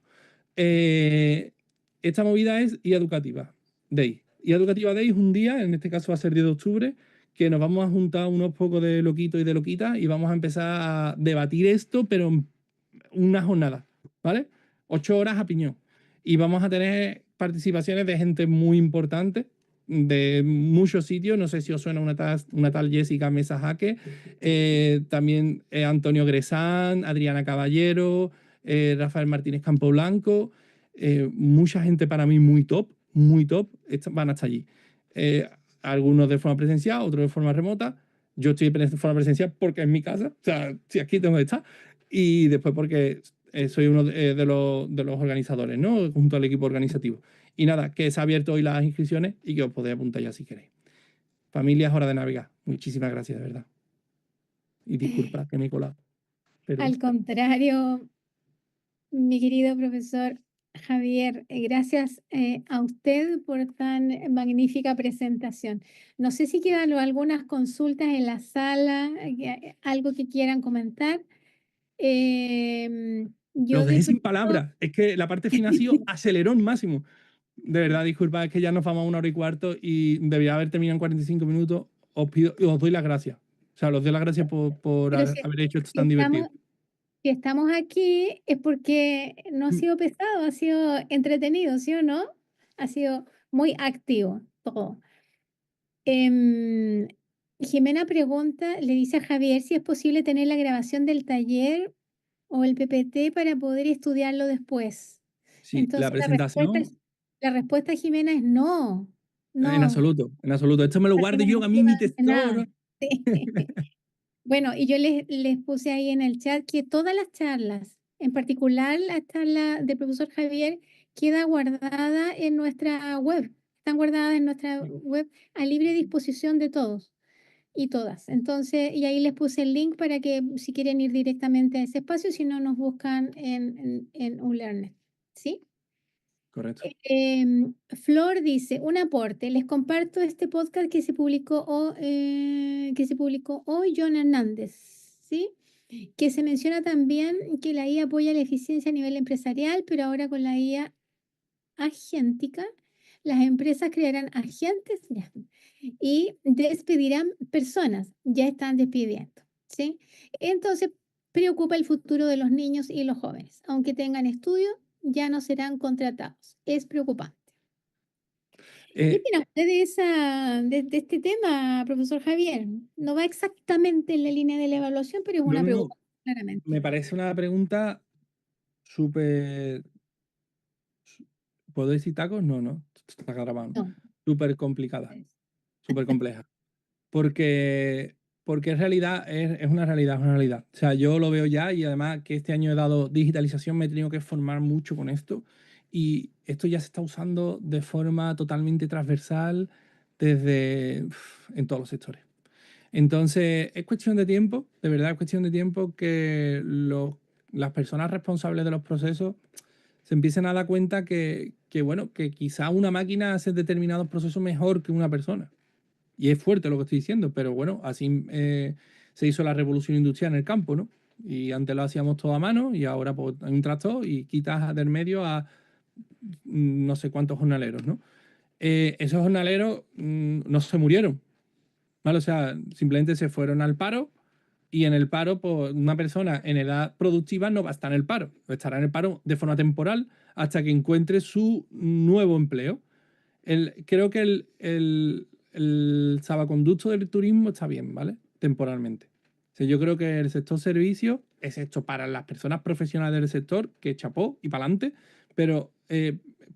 Esta movida es IA Educativa Day. IA Educativa Day es un día, en este caso va a ser 10 de octubre, que nos vamos a juntar unos pocos de loquitos y de loquitas y vamos a empezar a debatir esto, pero en una jornada, ¿vale? 8 horas a piñón. Y vamos a tener participaciones de gente muy importante, de muchos sitios. No sé si os suena una tal Jessica Mesa Jaque, también Antonio Gresán, Adriana Caballero, Rafael Martínez Campoblanco, mucha gente para mí muy top, van hasta allí. Algunos de forma presencial, otros de forma remota. Yo estoy de forma presencial porque es mi casa, o sea, si aquí tengo que estar. Y después porque soy uno de los organizadores, ¿no? Junto al equipo organizativo. Y nada, que se ha abierto hoy las inscripciones y que os podéis apuntar ya si queréis. Familia, es hora de navegar. Muchísimas gracias, de verdad. Y disculpad que me he colado. Pero Al contrario, mi querido profesor Javier, gracias a usted por tan magnífica presentación. No sé si quedan algunas consultas en la sala, algo que quieran comentar. Yo los dejé sin disfruto. palabras. Es que la parte final ha sido acelerón máximo. De verdad, disculpad, es que ya nos vamos a 1 hora y cuarto y debía haber terminado en 45 minutos. Os pido, os doy las gracias. O sea, os doy las gracias por Pero si haber hecho esto tan divertido. si estamos aquí es porque no ha sido pesado, ha sido entretenido, ¿sí o no? Ha sido muy activo todo. Jimena pregunta, le dice a Javier si es posible tener la grabación del taller o el PPT para poder estudiarlo después. Sí, Entonces la presentación, la respuesta, Jimena, es no. en No, absoluto, en absoluto. Esto me lo no guardo tiene yo, a mí mi absolutamente nada. tesoro. Sí. Bueno, y yo les puse ahí en el chat que todas las charlas, en particular la charla del profesor Javier, queda guardada en nuestra web. Están guardadas en nuestra web a libre disposición de todos y todas. Entonces, y ahí les puse el link para que si quieren ir directamente a ese espacio, si no nos buscan en Ulearnet. ¿Sí? Correcto. Flor dice, un aporte, les comparto este podcast que se publicó, hoy, John Hernández, ¿sí? Que se menciona también que la IA apoya la eficiencia a nivel empresarial, pero ahora con la IA agéntica, las empresas crearán agentes ya, y despedirán personas, ya están despidiendo, ¿sí? Entonces, preocupa el futuro de los niños y los jóvenes, aunque tengan estudios, ya no serán contratados. Es preocupante. ¿Qué opina usted de este tema, profesor Javier? No va exactamente en la línea de la evaluación, pero es una preocupación, claramente. Me parece una pregunta súper... ¿Puedo decir tacos? No, no. Está grabado. No. Súper complicada. Súper compleja. Porque en realidad es una realidad, es una realidad. O sea, yo lo veo ya y además que este año he dado digitalización, me he tenido que formar mucho con esto y esto ya se está usando de forma totalmente transversal en todos los sectores. Entonces, es cuestión de tiempo, de verdad es cuestión de tiempo que las personas responsables de los procesos se empiecen a dar cuenta bueno, que quizá una máquina hace determinados procesos mejor que una persona. Y es fuerte lo que estoy diciendo, pero bueno, así se hizo la revolución industrial en el campo, ¿no? Y antes lo hacíamos todo a mano y ahora pues, hay un tractor y quitas del medio a no sé cuántos jornaleros, ¿no? Esos jornaleros no se murieron, ¿vale? O sea, simplemente se fueron al paro y en el paro, pues una persona en edad productiva no va a estar en el paro, estará en el paro de forma temporal hasta que encuentre su nuevo empleo. Creo que el salvoconducto del turismo está bien, ¿vale? Temporalmente. O sea, yo creo que el sector servicio es esto para las personas profesionales del sector, que chapó y para adelante, pero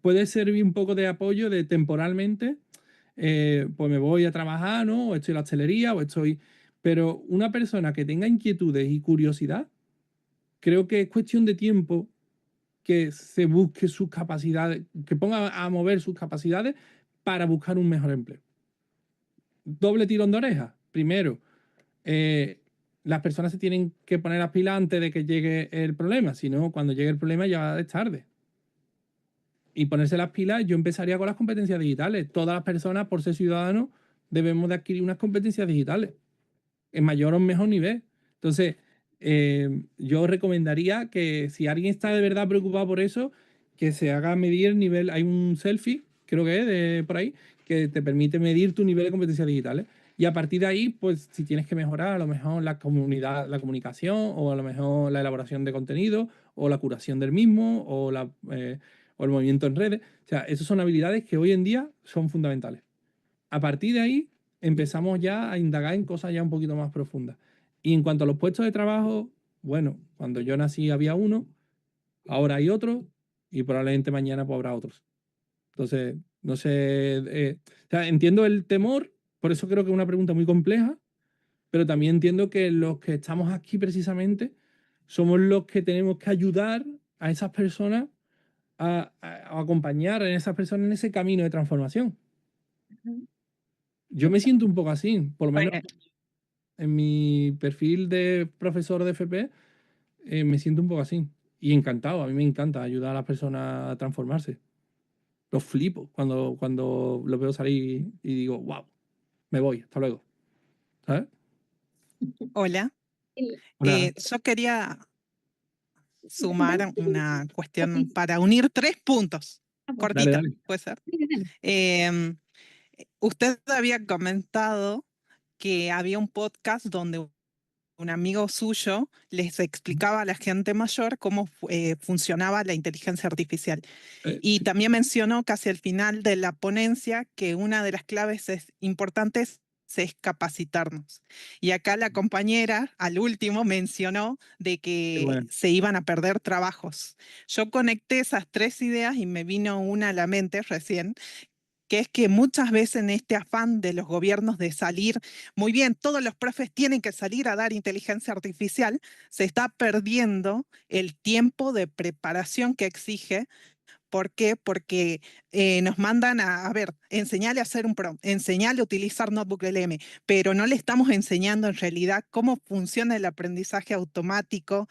puede servir un poco de apoyo de temporalmente, pues me voy a trabajar, ¿no? O estoy en la hostelería, o estoy... Pero una persona que tenga inquietudes y curiosidad, creo que es cuestión de tiempo que se busque sus capacidades, que ponga a mover sus capacidades para buscar un mejor empleo. Doble tirón de oreja. Primero, las personas se tienen que poner las pilas antes de que llegue el problema, si no, cuando llegue el problema ya es tarde. Y ponerse las pilas, yo empezaría con las competencias digitales. Todas las personas, por ser ciudadanos, debemos de adquirir unas competencias digitales en mayor o menor nivel. Entonces, yo recomendaría que si alguien está de verdad preocupado por eso, que se haga medir el nivel. Hay un selfie, creo que es de por ahí, que te permite medir tu nivel de competencias digitales. Y a partir de ahí, pues si tienes que mejorar, a lo mejor la comunicación, o a lo mejor la elaboración de contenido, o la curación del mismo, o el movimiento en redes. O sea, esas son habilidades que hoy en día son fundamentales. A partir de ahí empezamos ya a indagar en cosas ya un poquito más profundas. Y en cuanto a los puestos de trabajo, bueno, cuando yo nací había uno, ahora hay otro y probablemente mañana pues, habrá otros. Entonces, no sé, o sea, entiendo el temor, por eso creo que es una pregunta muy compleja, pero también entiendo que los que estamos aquí precisamente somos los que tenemos que ayudar a esas personas a acompañar a esas personas en ese camino de transformación. Yo me siento un poco así, por lo menos en mi perfil de profesor de FP, me siento un poco así. Y encantado, a mí me encanta ayudar a las personas a transformarse. Los flipo cuando los veo salir y digo, wow, me voy, hasta luego. ¿Sabes? Hola. Hola. Yo quería sumar una cuestión para unir 3 puntos. Dale, Cortita, dale. puede ser. Usted había comentado que había un podcast donde un amigo suyo les explicaba a la gente mayor cómo funcionaba la inteligencia artificial. Y Sí. también mencionó casi al final de la ponencia que una de las claves importantes es capacitarnos. Y acá la compañera, al último, mencionó de Qué que bueno. se iban a perder trabajos. Yo conecté esas 3 ideas y me vino una a la mente recién, que es que muchas veces en este afán de los gobiernos de salir, muy bien, todos los profes tienen que salir a dar inteligencia artificial, se está perdiendo el tiempo de preparación que exige. ¿Por qué? Porque nos mandan a ver, enseñarle a hacer un prompt, enseñarle a utilizar Notebook LM, pero no le estamos enseñando en realidad cómo funciona el aprendizaje automático,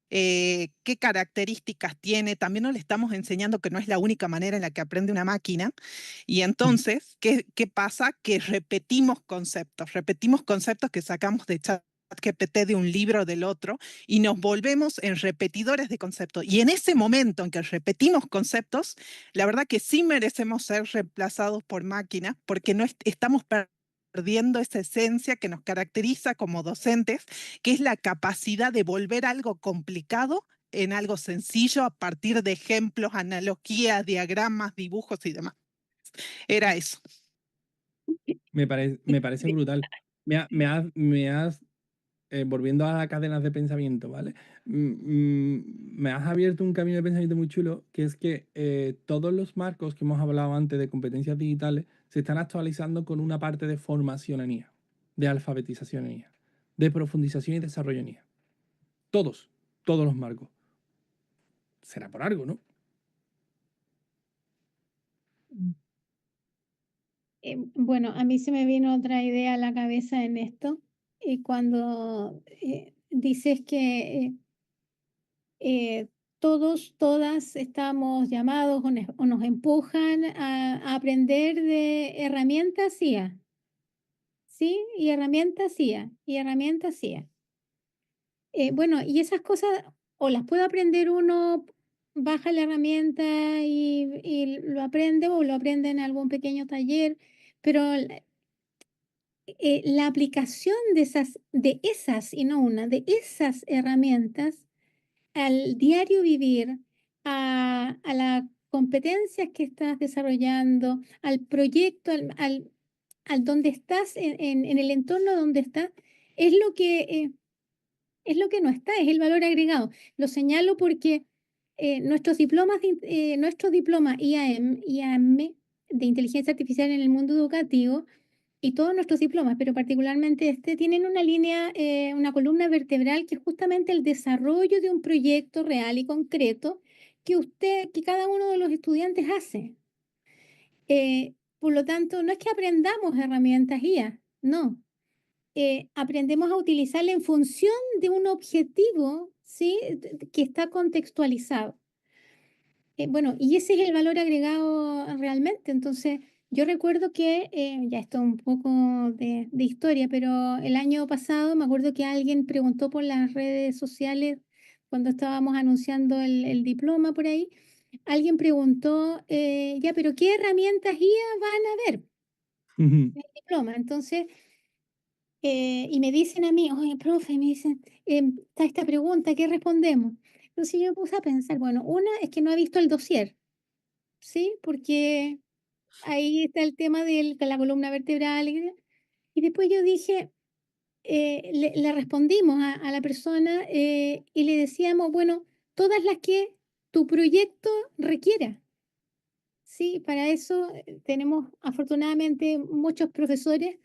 qué características tiene. También no le estamos enseñando que no es la única manera en la que aprende una máquina. Y entonces, ¿qué pasa? Que repetimos conceptos que sacamos de ChatGPT, de un libro, del otro, y nos volvemos en repetidores de conceptos. Y en ese momento en que repetimos conceptos, la verdad que sí merecemos ser reemplazados por máquinas, porque no estamos perdiendo esa esencia que nos caracteriza como docentes, que es la capacidad de volver algo complicado en algo sencillo a partir de ejemplos, analogías, diagramas, dibujos y demás. Era eso. Me parece brutal. Me has volviendo a las cadenas de pensamiento, ¿vale? Me has abierto un camino de pensamiento muy chulo, que es que todos los marcos que hemos hablado antes de competencias digitales se están actualizando con una parte de formación en IA, de alfabetización en IA, de profundización y desarrollo en IA. Todos los marcos. Será por algo, ¿no? Bueno, a mí se me vino otra idea a la cabeza en esto, cuando dices que todos, todas estamos llamados o nos empujan a aprender de herramientas IA, ¿sí? Y herramientas IA, y herramientas IA. Bueno, y esas cosas o las puede aprender uno, baja la herramienta y lo aprende o lo aprende en algún pequeño taller, pero la aplicación de esas, y no una, de esas herramientas al diario vivir, a las competencias que estás desarrollando, al proyecto, al donde estás, en el entorno donde estás, es es lo que no está, es el valor agregado. Lo señalo porque nuestros diplomas, nuestro diploma IAM de inteligencia artificial en el mundo educativo y todos nuestros diplomas, pero particularmente este, tienen una línea, una columna vertebral que es justamente el desarrollo de un proyecto real y concreto que cada uno de los estudiantes hace. Por lo tanto, no es que aprendamos herramientas IA, no. Aprendemos a utilizarla en función de un objetivo, ¿sí? Que está contextualizado. Bueno, y ese es el valor agregado realmente. Entonces, yo recuerdo que, ya esto es un poco de historia, pero el año pasado me acuerdo que alguien preguntó por las redes sociales, cuando estábamos anunciando el diploma por ahí, alguien preguntó, ya, pero ¿qué herramientas IA van a ver en el diploma? Entonces, y me dicen a mí, oye, profe, me dicen, está esta pregunta, ¿qué respondemos? Entonces yo me puse a pensar, bueno, una es que no he visto el dossier, ¿sí? Porque ahí está el tema de la columna vertebral. Y después yo dije, le respondimos a la persona y le decíamos, bueno, todas las que tu proyecto requiera. Sí, para eso tenemos afortunadamente muchos profesores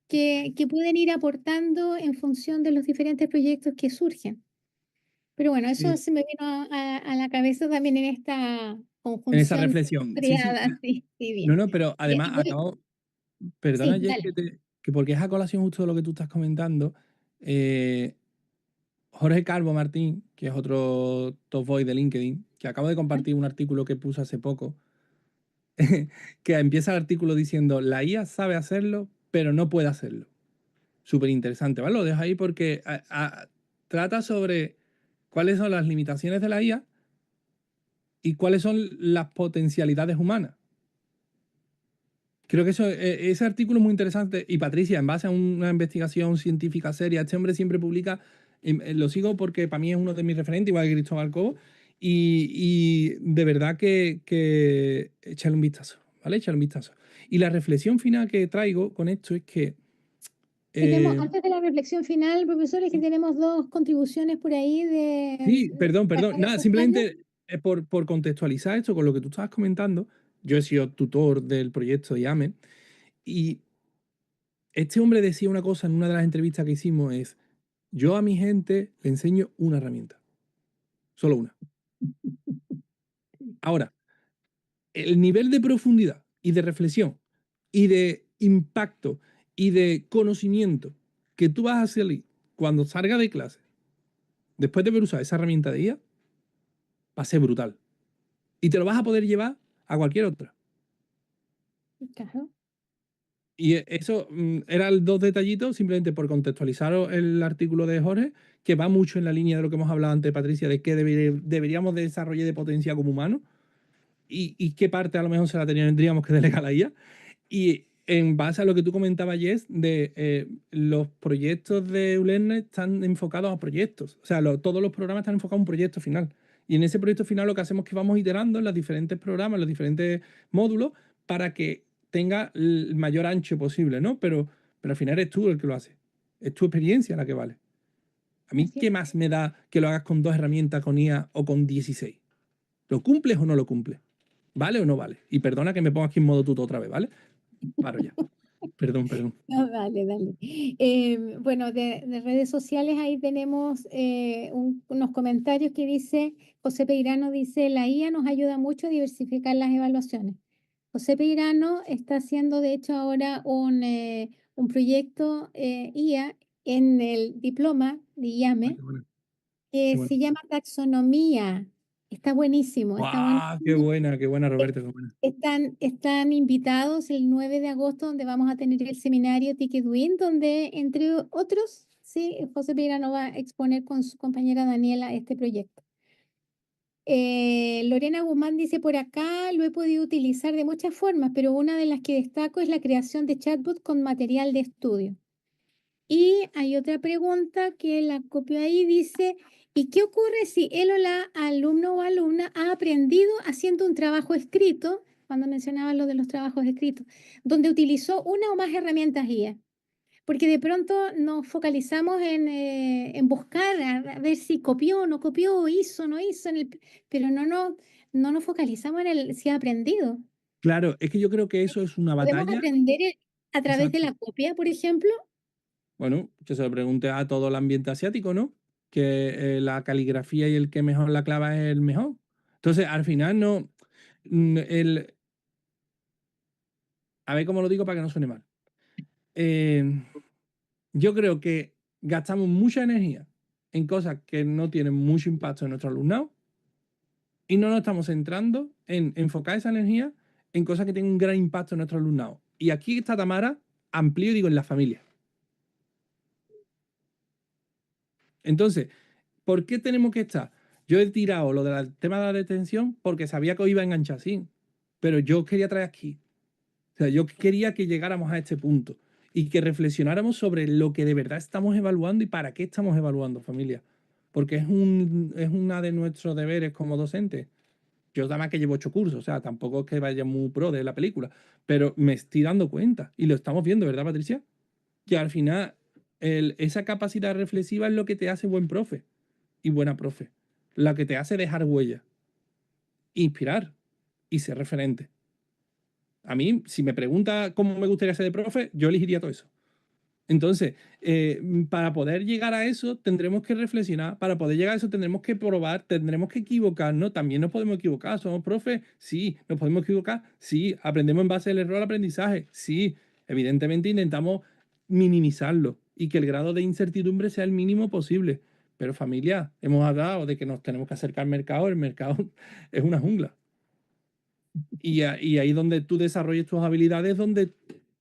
que pueden ir aportando en función de los diferentes proyectos que surgen. Pero bueno, eso Sí, se me vino a la cabeza también en esta en esa conjunción reflexión. Sí, sí. triada, sí, sí, No, bien. no, pero además acabo, perdona, Sí, Jess, dale. que porque es a colación justo de lo que tú estás comentando, Jorge Calvo Martín, que es otro top boy de LinkedIn, que acabo de compartir un artículo que puso hace poco, que empieza el artículo diciendo, la IA sabe hacerlo, pero no puede hacerlo. Súper interesante, ¿vale? Lo dejo ahí porque trata sobre cuáles son las limitaciones de la IA y cuáles son las potencialidades humanas. Creo que ese artículo es muy interesante y Patricia, en base a una investigación científica seria, este hombre siempre publica, lo sigo porque para mí es uno de mis referentes, igual que Cristóbal Cobo, y de verdad que echarle un vistazo, ¿vale? Echarle un vistazo. Y la reflexión final que traigo con esto es que... Antes de la reflexión final, profesor, es que tenemos dos contribuciones por ahí Sí, perdón, las nada, redes sociales. simplemente por contextualizar esto con lo que tú estabas comentando, yo he sido tutor del proyecto IAME y este hombre decía una cosa en una de las entrevistas que hicimos, es, yo a mi gente le enseño una herramienta, solo una. Ahora, el nivel de profundidad y de reflexión y de impacto y de conocimiento que tú vas a salir cuando salga de clase, después de haber usado esa herramienta de IA, va a ser brutal. Y te lo vas a poder llevar a cualquier otra. Claro. Y eso eran dos detallitos, simplemente por contextualizar el artículo de Jorge, que va mucho en la línea de lo que hemos hablado antes, Patricia, de qué deberíamos de desarrollar de potencia como humanos y qué parte a lo mejor se la tendríamos que delegar a la IA. Y en base a lo que tú comentabas, Jess, de los proyectos de ULERNET están enfocados a proyectos. O sea, todos los programas están enfocados a un proyecto final. Y en ese proyecto final lo que hacemos es que vamos iterando en los diferentes programas, en los diferentes módulos, para que tenga el mayor ancho posible, ¿no? Pero al final eres tú el que lo hace. Es tu experiencia la que vale. A mí, Así ¿qué es. más me da que lo hagas con 2 herramientas, con IA o con 16? ¿Lo cumples o no lo cumples? ¿Vale o no vale? Y perdona que me ponga aquí en modo tuto otra vez, ¿vale? Paro ya. Perdón. No, dale, dale. Bueno, de redes sociales ahí tenemos unos comentarios que dice, José Peirano dice, la IA nos ayuda mucho a diversificar las evaluaciones. José Peirano está haciendo, de hecho, ahora un proyecto IA en el diploma de Ah, IAME qué bueno, qué que bueno. se llama taxonomía. Está buenísimo, está ¡Guau! buenísimo. Qué buena, Eh, Roberto, qué buena. están invitados el 9 de agosto, donde vamos a tener el seminario Ticket Win, donde, entre otros, sí, José Peirano va a exponer con su compañera Daniela este proyecto. Lorena Guzmán dice por acá, lo he podido utilizar de muchas formas, pero una de las que destaco es la creación de chatbot con material de estudio. Y hay otra pregunta que la copio ahí, dice, ¿y qué ocurre si él o la alumno o alumna ha aprendido haciendo un trabajo escrito, cuando mencionaba lo de los trabajos escritos, donde utilizó una o más herramientas guía? Porque de pronto nos focalizamos en buscar, a ver si copió o no copió, hizo o no hizo, pero no nos focalizamos en el si ha aprendido. Claro, es que yo creo que eso es una ¿Podemos batalla. aprender a través de Exacto. la copia, por ejemplo? Bueno, que se lo pregunte a todo el ambiente asiático, ¿no? Que la caligrafía y el que mejor la clava es el mejor. Entonces, al final no. El, a ver cómo lo digo para que no suene mal. Yo creo que gastamos mucha energía en cosas que no tienen mucho impacto en nuestro alumnado y no nos estamos centrando en enfocar esa energía en cosas que tienen un gran impacto en nuestro alumnado. Y aquí está Tamara, amplío, digo, en la familia. Entonces, ¿por qué tenemos que estar? Yo he tirado lo del tema de la detención porque sabía que os iba a enganchar así, pero yo quería traer aquí. O sea, yo quería que llegáramos a este punto y que reflexionáramos sobre lo que de verdad estamos evaluando y para qué estamos evaluando, familia. Porque es una de nuestros deberes como docentes. Yo además que llevo 8 cursos, o sea, tampoco es que vaya muy pro de la película, pero me estoy dando cuenta, y lo estamos viendo, ¿verdad, Patricia? Que al final esa capacidad reflexiva es lo que te hace buen profe y buena profe. La que te hace dejar huella, inspirar y ser referente. A mí, si me pregunta cómo me gustaría ser de profe, yo elegiría todo eso. Entonces, para poder llegar a eso, tendremos que reflexionar. Para poder llegar a eso, tendremos que probar, tendremos que equivocarnos. También nos podemos equivocar. ¿Somos profes? Sí. ¿Nos podemos equivocar? Sí. ¿Aprendemos en base al error al aprendizaje? Sí. Evidentemente intentamos minimizarlo y que el grado de incertidumbre sea el mínimo posible. Pero familia, hemos hablado de que nos tenemos que acercar al mercado. El mercado es una jungla. Y ahí donde tú desarrolles tus habilidades, donde...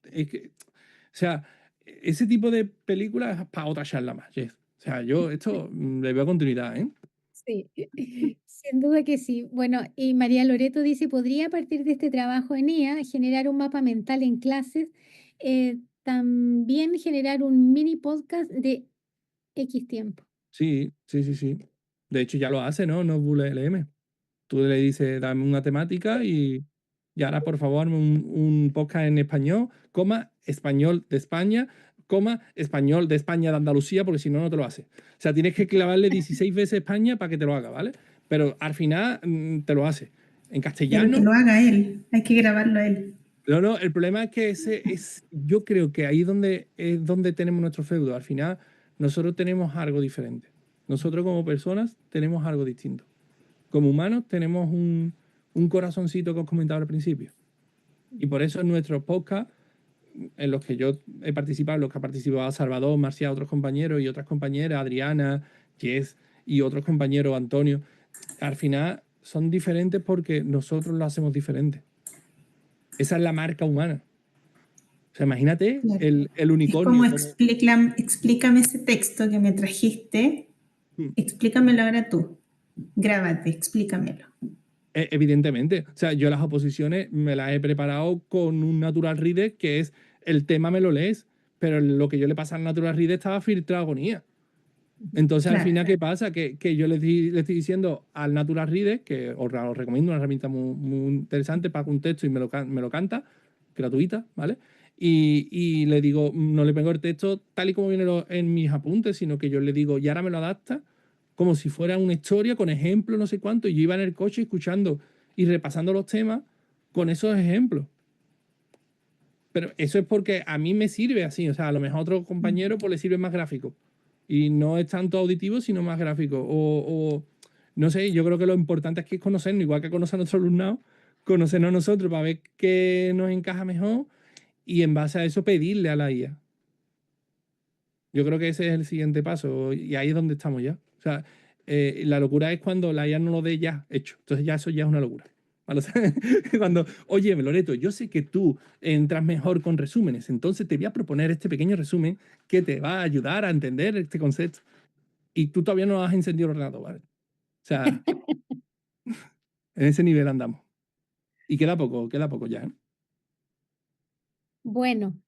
o sea, ese tipo de películas es para otra charla más, Jess. O sea, yo esto le veo continuidad, ¿eh? Sí, sin duda que sí. Bueno, y María Loreto dice, ¿podría a partir de este trabajo en IA generar un mapa mental en clases? También generar un mini podcast de X tiempo. Sí. De hecho, ya lo hace, ¿no? No Bullet LM. Tú le dices, dame una temática y ahora, por favor, un podcast en español, español de España, español de España de Andalucía, porque si no, no te lo hace. O sea, tienes que clavarle 16 veces España para que te lo haga, ¿vale? Pero al final te lo hace. En castellano... Pero que lo haga él, hay que grabarlo a él. No, el problema es que yo creo que ahí es donde tenemos nuestro feudo. Al final, nosotros tenemos algo diferente. Nosotros como personas tenemos algo distinto. Como humanos tenemos un corazoncito que os comentaba al principio. Y por eso en nuestros podcasts, en los que yo he participado, en los que ha participado Salvador, Marcia, otros compañeros y otras compañeras, Adriana, Jess y otros compañeros, Antonio, al final son diferentes porque nosotros lo hacemos diferente. Esa es la marca humana. O sea, imagínate el unicornio. Es como explícame ese texto que me trajiste, explícamelo ahora tú. Grábate, explícamelo. Evidentemente. O sea, yo las oposiciones me las he preparado con un Natural Reader, que es el tema me lo lees, pero lo que yo le pasa al Natural Reader estaba filtrado con IA. Entonces, claro, al final, ¿qué pasa? Que yo le estoy diciendo al Natural Reader, que os recomiendo, una herramienta muy interesante, pago un texto y me lo canta, gratuita, ¿vale? Y le digo, no le pongo el texto tal y como viene en mis apuntes, sino que yo le digo, y ahora me lo adapta como si fuera una historia con ejemplos, no sé cuánto, y yo iba en el coche escuchando y repasando los temas con esos ejemplos. Pero eso es porque a mí me sirve así, o sea, a lo mejor a otro compañero pues le sirve más gráfico. Y no es tanto auditivo, sino más gráfico. O no sé, yo creo que lo importante es que conocernos, igual que conocer a nuestro alumnado, conocernos a nosotros para ver qué nos encaja mejor y en base a eso pedirle a la IA. Yo creo que ese es el siguiente paso y ahí es donde estamos ya. O sea, la locura es cuando la IA no lo dé ya hecho. Entonces ya eso ya es una locura. ¿Vale? O sea, cuando, oye, Loreto, yo sé que tú entras mejor con resúmenes, entonces te voy a proponer este pequeño resumen que te va a ayudar a entender este concepto. Y tú todavía no has encendido el ordenador, ¿vale? O sea, en ese nivel andamos. Y queda poco ya, ¿eh? Bueno,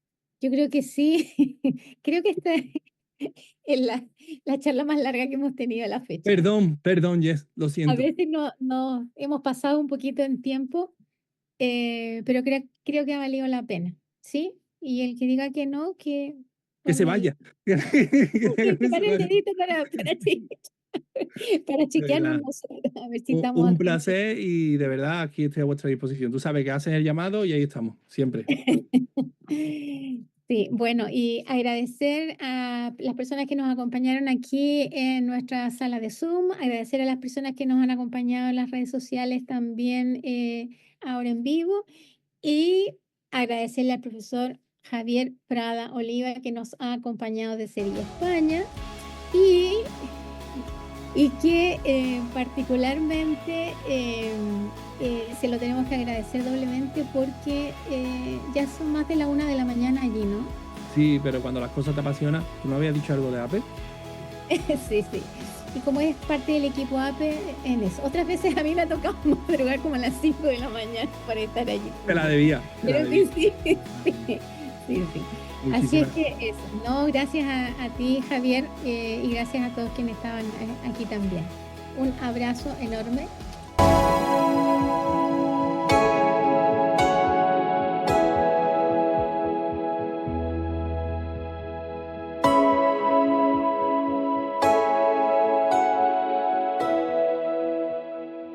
yo creo que sí. Creo que esta es la charla más larga que hemos tenido a la fecha. Perdón, Jess, lo siento. A veces no hemos pasado un poquito en tiempo, pero creo que ha valido la pena, ¿sí? Y el que diga que no, que se vaya. Que para el dedito para chequearnos nosotros, a ver si estamos un placer y de verdad aquí estoy a vuestra disposición. Tú sabes que haces el llamado y ahí estamos, siempre. Sí, bueno, y agradecer a las personas que nos acompañaron aquí en nuestra sala de Zoom, agradecer a las personas que nos han acompañado en las redes sociales también ahora en vivo y agradecerle al profesor Javier Prada Oliva que nos ha acompañado de Sevilla, España y que particularmente se lo tenemos que agradecer doblemente porque ya son más de la 1 de la mañana allí, ¿no? Sí, pero cuando las cosas te apasionan, ¿tú no habías dicho algo de APE? Sí. Y como es parte del equipo APE, en eso. Otras veces a mí me ha tocado madrugar como a las 5 de la mañana para estar allí. Te la debía. Pero sí. Así es que eso, ¿no? Gracias a ti, Javier, y gracias a todos quienes estaban aquí también. Un abrazo enorme.